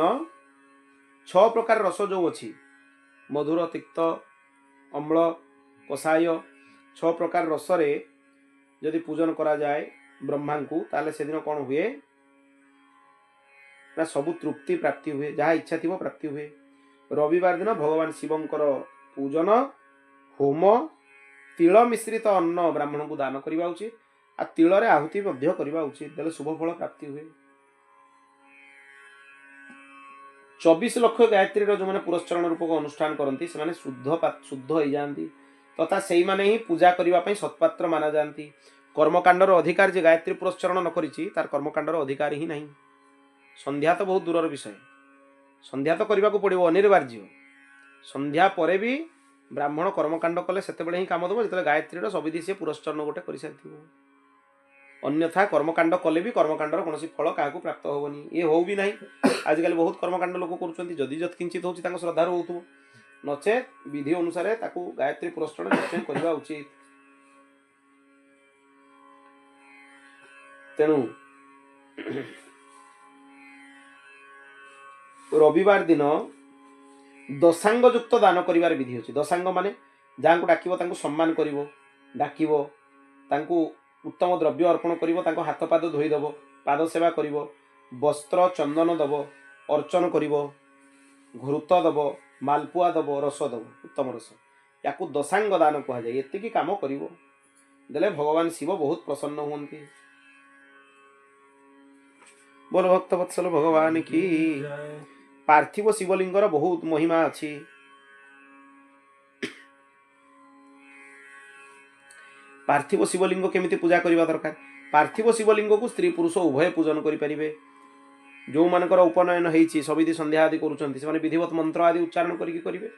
6 प्रकार रस जो अच्छी मधुर तिक्त अम्ल कषाय 6 प्रकार रस रे यदि पूजन करा जाए ब्रह्मा को ताले से दिन कौन हुए ना सबु तृप्ति प्राप्ति हुए। जहाँ इच्छा थी प्राप्ति हुए। रविवार दिन भगवान शिवंकर पूजन होम तिल मिश्रित अन्न ब्राह्मण को दान करवा उचित। आ तिल रे आहुति मध्य करवा उचित। देले शुभ फल प्राप्ति हुए। 24 लाख गायत्री जो मैंने पुरस्चरण रूपक अनुष्ठान करती से शुद्ध हो जाती तथा से माने ही पूजा करने सत्पात्र माना जाती। कर्मकांडर अधिकार जे गायत्री पुरस्चरण न करिछि तार कर्मकांडर अधिकार ही नहीं। संध्या तो बहुत दूर विषय। संध्या तो करने को पड़ो अनिवार्य। संध्या परे भी ब्राह्मण कर्मकांड कले से ही कम दब जो गायत्री सविधि से पुरस्चरण गोटे कर सारी। अन्यथा कर्मकांड कले भी कर्मकांडर कौन फल क्या प्राप्त होनी ये हो भी ना। आजिकल बहुत कर्मकांड लोक कर किंचित हो श्रद्धार हो नचे विधि अनुसार गायत्री पुरस्चरण निश्चय करवा उचित। तेणु रविवार दिन दशांग युक्त दान करिवार विधि अच्छी। दशांग माने जहाँ को डाकिबो तांको सम्मान करिवो डाकिबो तांको उत्तम द्रव्य अर्पण करिवो, तांको हाथ पाद धोई दबो, पाद सेवा करिवो, वस्त्र चंदन दबो, अर्चन करिवो, घृत दबो, मालपुआ दबो, रस दबो, उत्तम रस, याकू दशांग दान कह जाए। एतिकी काम करिवो देले भगवान शिव बहुत प्रसन्न हुअन्ति। बोल भक्त वत्सल भगवान की। पार्थिव शिवलिंगर बहुत महिमा अछि। पार्थिव शिवलिंग केमिति पूजा करबा दरकार? पार्थिव शिवलिंग को स्त्री पुरुष उभय पूजन करि परिबे। जो मानकर उपनयन हेछि सविधि संध्या आदि करूछन्ति से माने विधिवत मंत्र आदि उच्चारण करिकि करिवे,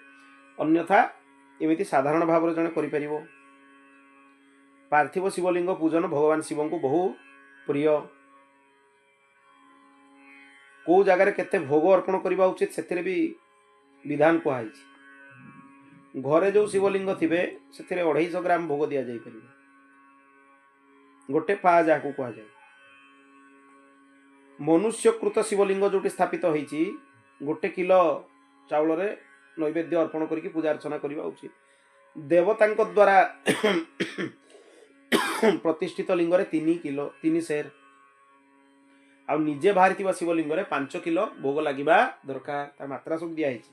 अन्यथा एमिति साधारण भाव रे जने करि परिबो। पार्थिव शिवलिंग पूजन भगवान शिव को बहु प्रिय। को जगार केते भोग अर्पण करबा उचित सेथिरे भी विधान कहाइछि। घरे जो शिवलिंग थिबे सेथिरे 250 ग्राम भोग दिया जाई परिबे, गोटे पा जाकू कहा जाए। मनुष्यकृत शिवलिंग जो स्थापित होइछि 1 किलो चाउल रे नैवेद्य अर्पण करके पूजा अर्चना करबा उचित। देवतांक द्वारा प्रतिष्ठित लिंग रे 3 किलो 3 सेर, आ निजे बाहरिथिबा शिवलिंग रे 5 किलो भोग लागिबा दरकार। तार मात्रा सब दिया हेछि।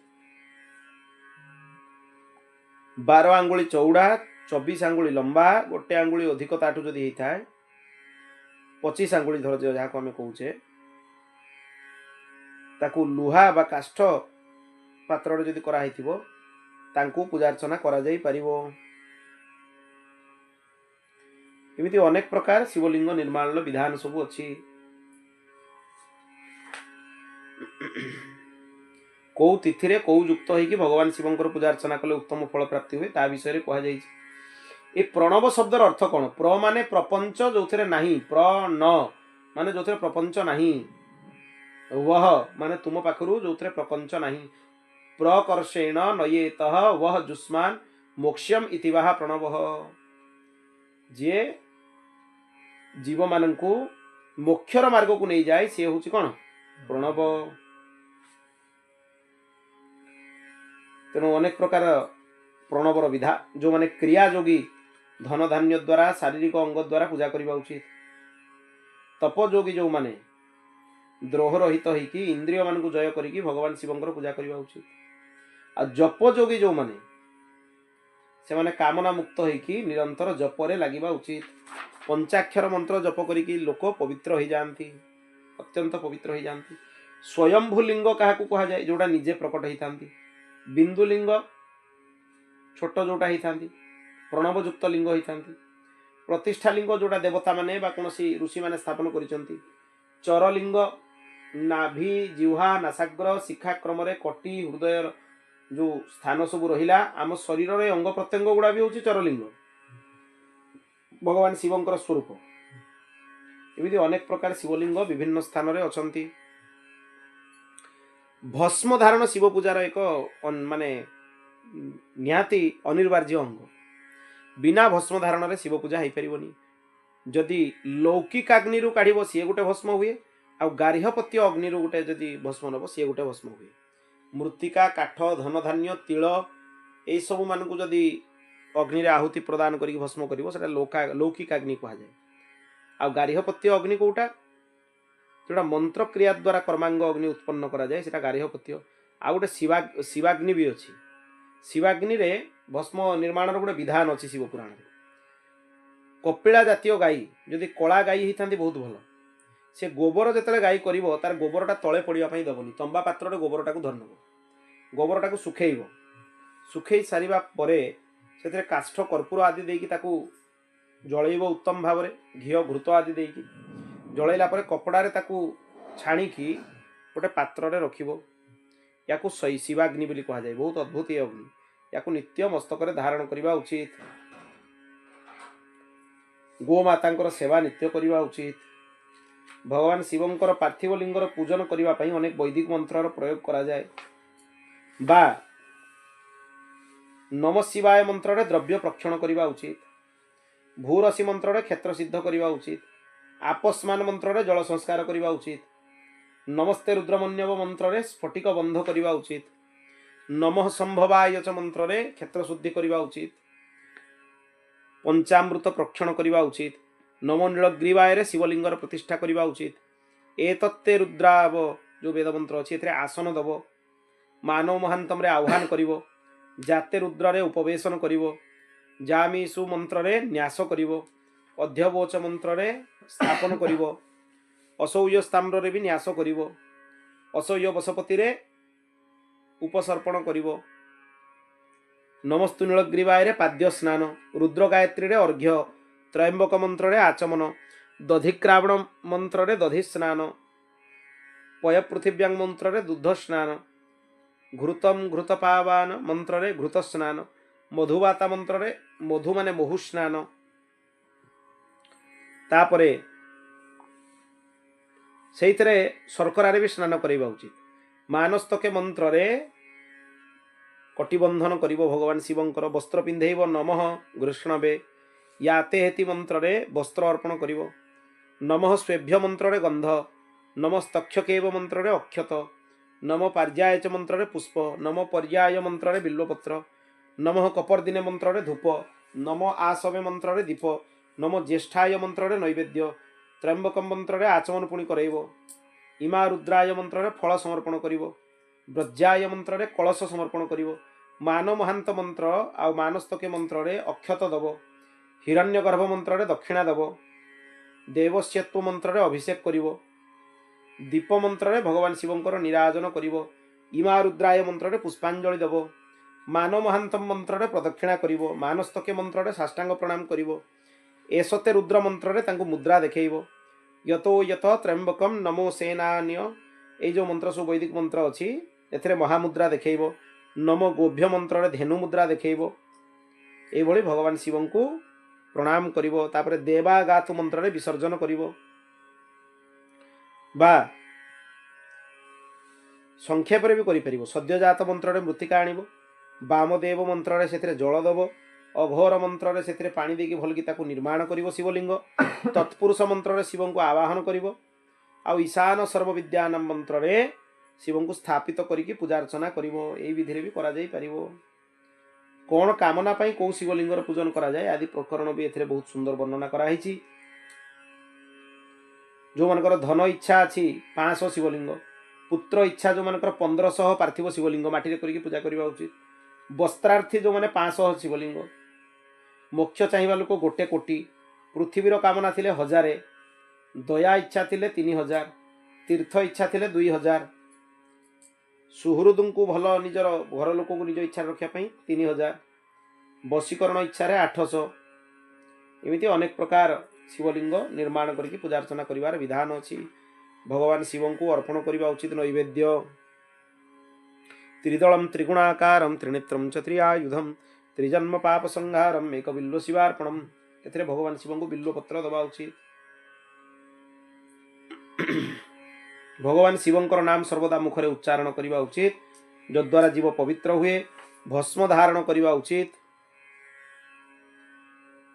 12 आंगुली चौड़ा, 24 आंगुली लंबा, 1 आंगुली अधिक ताठू जदि हेइथाय 25 आंगुली धर जहा को हमें कहूचे, ताकू लुहा बा काष्ठ पात्र रे जदि करा हेतिबो तांकू पूजा अर्चना करा जाई परिबो। एमिति अनेक प्रकार शिवलिंग निर्माण विधान सब अछि। कौ तिथि रे कौ युक्त होइकि भगवान शिवंकर पूजा अर्चना कले उत्तम फल प्राप्ति हुए ता विषय रे कहा जाइछि। ए प्रणव शब्दर अर्थ कौन? प्र माने प्रपंच जोथिरे नाही, प्र न माने जोथिरे प्रपंच नाही, वह माने तुम पाखरु जोथिरे प्रपंच नाही, प्रकर्षेण नयेतः वह जुष्मान मोक्ष्यम इति वाह प्रणवः। जे जीव माननकु मोक्षर मार्ग को नहीं जाए से होछि कोन? प्रणव। तेणु अनेक प्रकार प्रणवर विधा जो माने क्रिया जोगी धन धान्य द्वारा शारीरिक अंग द्वारा पूजा करबा उचित। तपयोगी जो माने द्रोह रहित होइकि इंद्रिय मान को जय करिकि भगवान शिवंकर पूजा करबा उचित। आ जप जोगी जो माने से माने कामना मुक्त होइकि निरंतर जप रे लागिबा उचित। पंचाक्षर मंत्र जप करिकि लोक पवित्र हो जाती, अत्यंत पवित्र हो जाती। स्वयंभू लिंग काहाकू कहा जाए? जोटा निजे प्रकट होइथांती। बिंदु लिंग छोट जोटा होइथांती, प्रणवयुक्त लिंग होइथांती। प्रतिष्ठा लिंग जोटा देवता माने बा कोनोसी ऋषि माने स्थापन करिसंती। चर लिंग नाभि जिह्वा नासाग्र शिखा क्रम रे कटी हृदय जो स्थान सब रहिला आम शरीर रे अंग प्रत्यंग गुड़ा भी होछि चरलिंग, भगवान शिवंकर स्वरूप। एमिति अनेक प्रकार शिवलिंग विभिन्न स्थान रे अछंती। भस्म धारण शिव पूजार एक माने निहाती अनिवार्य अंग। बिना भस्म धारण रे शिव पूजा हेइ परिबोनी। जदि लौकिक अग्नि रु काढिबो सी गोटे भस्म हुए, आ गार्हपत्य अग्नि रु गोटे जदि भस्म नबो सी गोटे भस्म हुए। मृत्तिका काठ धन धान्य तिल ए सब मान को जदि अग्नि रे आहुति प्रदान करी भस्म करिवो सेटा लौकिक अग्नि कहा जाए। आ गार्हपत्य अग्नि कोटा जोटा मंत्र क्रिया द्वारा कर्मांग अग्नि उत्पन्न करा जाए सेटा गार्हपत्य। आ गोटे शिवाग्नि भी अछि। शिवाग्नि रे भस्म निर्माण गोटे विधान अछि शिव पुराण रे। कपिला जातीय गाई जदि कला गाई हिथांती बहुत भल। से गोबर जतले गाई करिवो तार गोबरटा तळे पडिया पई दबनी, तंबा पात्र रे गोबरटा को धरनबो, गोबरटा को सुखेइबो। सुखेई सारिबा परे सेतरे काष्ठ कर्पूर आदि देकी ताकू जळैबो उत्तम भाव रे, घियो घृत आदि देकी जळैला परे कपड़ा रे ताकू छाणीकी गोटे पात्र रे रखिबो। याकू शिवाग्नि बोली कहा जाए। बहुत अद्भुत ये अग्नि। याकू नित्य मस्तक रे धारण करिबा उचित। गोमातांकर सेवा नित्य करिबा उचित। भगवान शिवंकर पार्थिव लिंगर पूजन करिबा पई अनेक वैदिक मंत्र प्रयोग करा जाए। बा नमः शिवाय मंत्र रे द्रव्य प्रक्षण करिबा उचित। भूरसी मंत्र रे क्षेत्र सिद्ध करिबा उचित। आपस्मान मंत्र रे जल संस्कार करिबा उचित। नमस्ते रुद्रमन्यव मंत्र रे स्फटिक बंध करिबा उचित। नमः संभवाय च मंत्र रे क्षेत्र शुद्धि करिबा उचित। पंचामृत प्रक्षण करिबा उचित। नमो नीलग्रीवाय शिवलिंगर प्रतिष्ठा करने उचित। एतत्ते रुद्राव जो वेद मंत्र अच्छी ए आसन दब मानव महांतम आह्वान कर जाते रुद्र उपवेशन कर जामीसु मंत्र न्यास कर अध्यवोच मंत्र स्थापन कर असौय स्ताम्र भी न्यास कर असह्य बसपति उपसर्पण कर नमस्तु नीलग्रीवाय पाद्य स्नान रुद्र गायत्री अर्घ्य त्रयंबक मंत्र आचमन दधिक्रावण मंत्र दधि स्नान पय पृथिव्यांग मंत्र दुग्ध स्नान घृतम घृतपावान मंत्र घृत स्नान मधुवाता मंत्र मधु माने महु स्नान तापरे से शर्करार भी स्नान करवा उचित। मानस्तके मंत्र कटिबंधन कर भगवान शिवंकर वस्त्र पिंधेब नमः कृष्णवे याते हेति मंत्र वस्त्र अर्पण कर नमः स्वेभ्य मंत्र गंध नमस्तक्षकेव मंत्र अक्षत नम पार्याय च मंत्र पुष्प नम पर्याय मंत्र बिल्वपत्र नमः कपर्दिने मंत्र धूप नम आसवे मंत्र दीप नम ज्येष्ठाय मंत्र नैवेद्य त्रयंबक मंत्र आचमन पुणी करब इमा रुद्राय मंत्र फल समर्पण कर ब्रज्याय मंत्र कलश समर्पण कर मान महांत मंत्र आ मानस्तके मंत्र अक्षत दब हिरण्यगर्भ मंत्र दक्षिणा दब देवस्यत्व मंत्र अभिषेक कर दीप मंत्र भगवान शिवंकर निराजन कर इमा रुद्राय मंत्र पुष्पांजलि दब मान महांतम मंत्र प्रदक्षिणा कर मानस्तके मंत्र साष्टांग प्रणाम कर एसते रुद्र मंत्र मुद्रा देखब यतो यत त्र्यंबकम नमो सेनान्य ये जो मंत्र सब वैदिक मंत्र अच्छी ए महामुद्रा देखब नमो गोभ्य मंत्र धेनु मुद्रा देखब ये भगवान शिव को प्रणाम कर देवागातु मंत्र विसर्जन कर संक्षेप भी कर सद्यजात मंत्र मृत्तिका आणब वामदेव मंत्र से जल दब अघोर मंत्र से पानी देकी भलकी निर्माण कर शिवलिंग तत्पुरुष मंत्र शिव को आवाहन कर ईशान सर्वविद्यान मंत्र शिव को स्थापित करके पूजार्चना कर विधि भी करा कौन कामना पाई कौ शिवलिंगर पूजन करा जाए आदि प्रकरण भी एथिरे बहुत सुंदर वर्णना कराई जो मानकर धन इच्छा अच्छी 500 शिवलिंग पुत्र इच्छा जो मानकर 1500 पार्थिव शिवलिंग माटी करके पूजा करवा उचित वस्त्रार्थी जो माने 500 शिवलिंग मोक्ष चाहिए लोक 1 कोटी पृथ्वीर कामना थिले 1000 दया इच्छा थिले 3000 तीर्थ इच्छा थिले 2000 सुहृद को भल निजर घर लोक को निज इच्छा रखापी 3000 वशीकरण इच्छा 800 एमती अनेक प्रकार शिवलिंग निर्माण करके पूजार्चना करिवार विधान अच्छी भगवान शिव को अर्पण करने उचित नैवेद्य त्रिदलम त्रिगुणाकारम त्रिनेत्रम च त्रियायुधम त्रिजन्म पाप संहारम एक बिल्व शिवार्पणम एथिरे भगवान शिव को बिल्व पत्र दबा उचित भगवान शिवंकर नाम सर्वदा मुखरे उच्चारण करने उचित जद्वारा जीव पवित्र हुए भस्म धारण करने उचित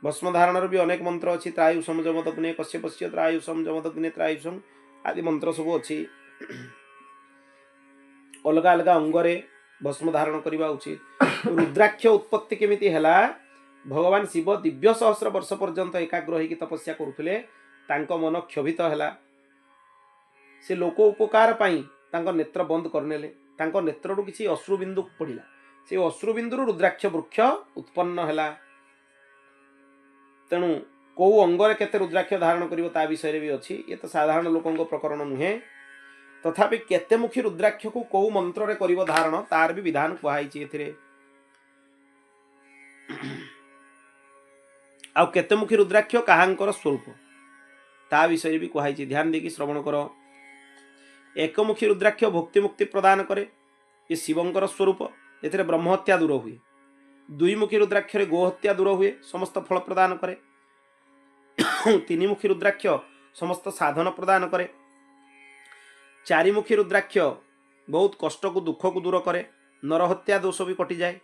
भस्म धारण भी अनेक मंत्र अच्छी त्रायुषम जमदग्ने कश्यपस्य त्रायुषम जमदग्ने त्रायुषम आदि मंत्र सब अच्छी अलग अलग अंगरे भस्म धारण करने उचित रुद्राक्ष उत्पत्ति केमिति हैला भगवान शिव दिव्य सहस्र वर्ष पर्यंत एकाग्र होकर तपस्या करुले तांको मन क्षोभित हैला से लोक उपकार पाई तांको नेत्र बंद करनेले तांको नेत्रु किसी अश्रुबिंदु पड़ा से अश्रुबिंदु रुद्राक्ष वृक्ष उत्पन्न हैला तेणु कौ अंगरे केते रुद्राक्ष धारण करिवो ता विषय भी अच्छी ये तो साधारण लोकों प्रकरण नुहे तथापि केते मुखी रुद्राक्ष को कौ मंत्र रे करिवो धारण तार भी विधान कुहाई एथिरे आ केते मुखी रुद्राक्ष काहांकर स्वरूप ता विषय भी कुहाई ध्यान देकी श्रवण कर एकमुखी रुद्राक्ष भक्ति मुक्ति प्रदान करे ये शिवंकर स्वरूप एथिरे ब्रह्महत्या दूर हुए दुईमुखी रुद्राक्ष रे गोहत्या दूर हुए समस्त फल प्रदान करे तीन मुखी रुद्राक्ष समस्त साधन प्रदान करे चारिमुखी रुद्राक्ष बहुत कष्ट को दुख को दूर करे नरहत्या दोष भी कटि जाए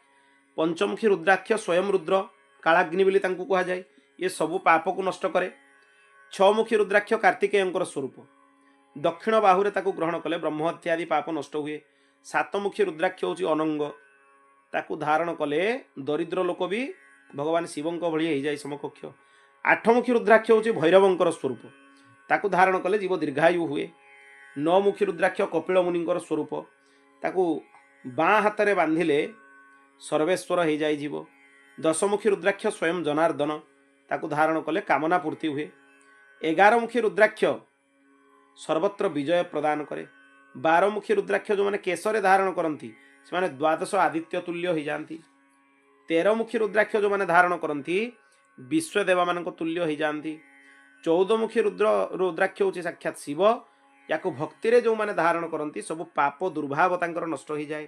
पंचमुखी रुद्राक्ष स्वयं रुद्र कालाग्नि बोली तांको कहा जाए ये सबु पाप को नष्ट करे छमुखी रुद्राक्ष कार्तिकेयंकर स्वरूप दक्षिण बाहुरे ताकू ग्रहण कले ब्रह्महत्या आदि पाप नष्ट हुए सातमुखी रुद्राक्ष होची अनंग ताकू धारण कले दरिद्र लोक भी भगवान शिवंक भली हो जाए समकक्ष आठमुखी रुद्राक्ष हूँ भैरवंकर स्वरूप, ताकू धारण कले जीव दीर्घायु हुए। नौमुखी रुद्राक्ष कपिल मुनिंकर स्वरूप, ताकू बाँ हाथ में बांधिले सर्वेश्वर हो जाए जीव। दशमुखी रुद्राक्ष स्वयं जनार्दन, ताकू धारण कले कामना पूर्ति हुए। 11मुखी रुद्राक्ष सर्वत्र विजय प्रदान करे। 12मुखी रुद्राक्ष जो मैंने केशरे धारण करती से माने द्वादश आदित्य तुल्य हो जाती। 13मुखी रुद्राक्ष जो मैंने धारण करती विश्वदेव मान तुल्य हो जाती। 14मुखी रुद्राक्ष हूँ साक्षात शिव, या भक्ति जो मैंने धारण करती सब पाप दुर्भाव तांकर नष्ट हो जाए।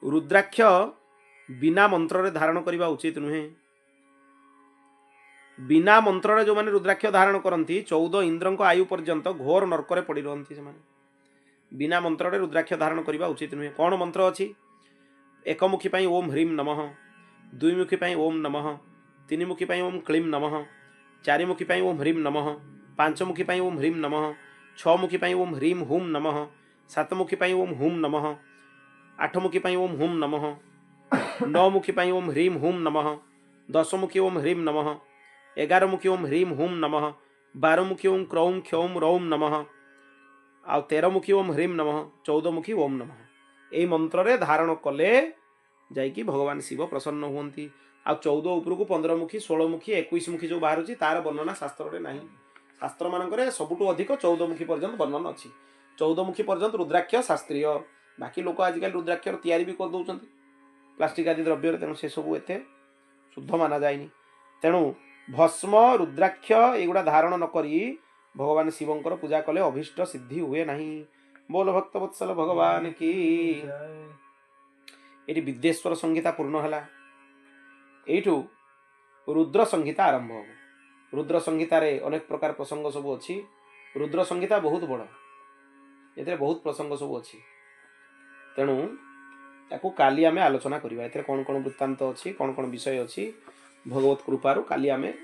रुद्राक्ष बिना मंत्र धारण करने उचित नुहे। बिना मंत्र जो मैंने रुद्राक्ष धारण करती 14 इंद्र को आयु पर्यंत घोर नरक पड़ रही से बिना मंत्र रुद्राक्ष धारण करने उचित नुहे। कौन मंत्र अच्छी? एकमुखी पाई ओम ह्रीम नमः, दुईमुखी पाई ओम नमः, तीनमुखी पाई ओम क्लीम नमः, चारिमुखी पाई ओम ह्रीम नमः, पांचमुखी पाई ओम ह्रीम नमः, छमुखी पाई ओम ह्रीम हुम नमः, सातमुखी पाई ओम हुम नमः, आठमुखी पाई ओम हुम नमः, नौमुखी पाई ओम ह्रीम हुम नमः, दशमुखी ओम ह्रीम नमः, 11मुखी ओम ह्रीम हुम नमः, 12मुखी ओम क्रौम क्षौम रौम नमः, आ 13मुखी ओम ह्रीम नमः, 14मुखी ओम नमः। यही मंत्र रे धारण कले जाइकी भगवान शिव प्रसन्न हुंती। आ 14 उपरकू 15मुखी 16मुखी 21मुखी जो बाहर तार वर्णना शास्त्र रे नहीं। शास्त्र मानक सबुठू अधिक 14मुखी पर्यंत वर्णन अच्छी। 14मुखी पर्यंत रुद्राक्ष शास्त्रीय। बाकी लोक आजिकल रुद्राक्ष तैयारी भी कर दौरान प्लास्टिक आदि द्रव्य, तेणु से सब एत शुद्ध माना जाए। तेणु भस्म रुद्राक्ष एगुड़ा धारण न करी भगवान शिवंकर पूजा कले अभीष्ट सिद्धि हुए नहीं। बोल भक्त वत्सल भगवान की। ये विद्येश्वर संहिता पूर्ण है। यू रुद्र संहिता आरंभ हो। रुद्र संहिता रे अनेक प्रकार प्रसंग सब अच्छी। रुद्र संहिता बहुत बड़, ये बहुत प्रसंग सब अच्छी। तेणु ताकू काली आमे आलोचना करवा। ए कौन कौन वृत्तांत अच्छी, कौन कौन विषय अच्छी, भगवत कृपारू काली आमे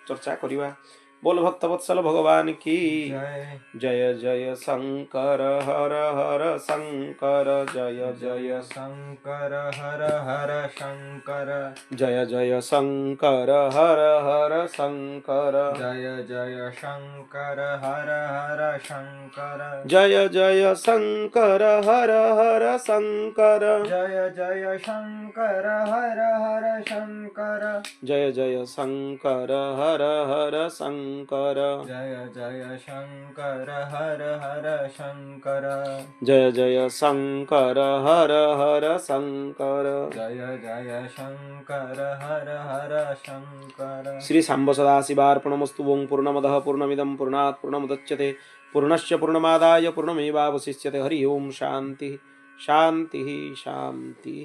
चर्चा करवा। बोल भक्त वत्सल भगवान की जय। जय शंकर हर हर शंकर, जय जय शंकर हर हर शंकर, जय जय शंकर हर हर शंकर, जय जय शंकर हर हर शंकर, जय जय शंकर हर हर शंकर, जय जय शंकर हर हर शंकर, जय जय शंकर हर हर शंकर, जय जय शंकर हर हर शंकर, जय जय शंकर हर हर शंकर, जय जय शंकर हर हर शंकर। श्री सांब सदाशिवार्पणमस्तु। ओं पूर्णमदः पूर्णमिदं पूर्णात् पूर्णमुदच्यते पूर्णस्य पूर्णमादाय पूर्णमेवावशिष्यते। हरि ओं शांति शांति शांति।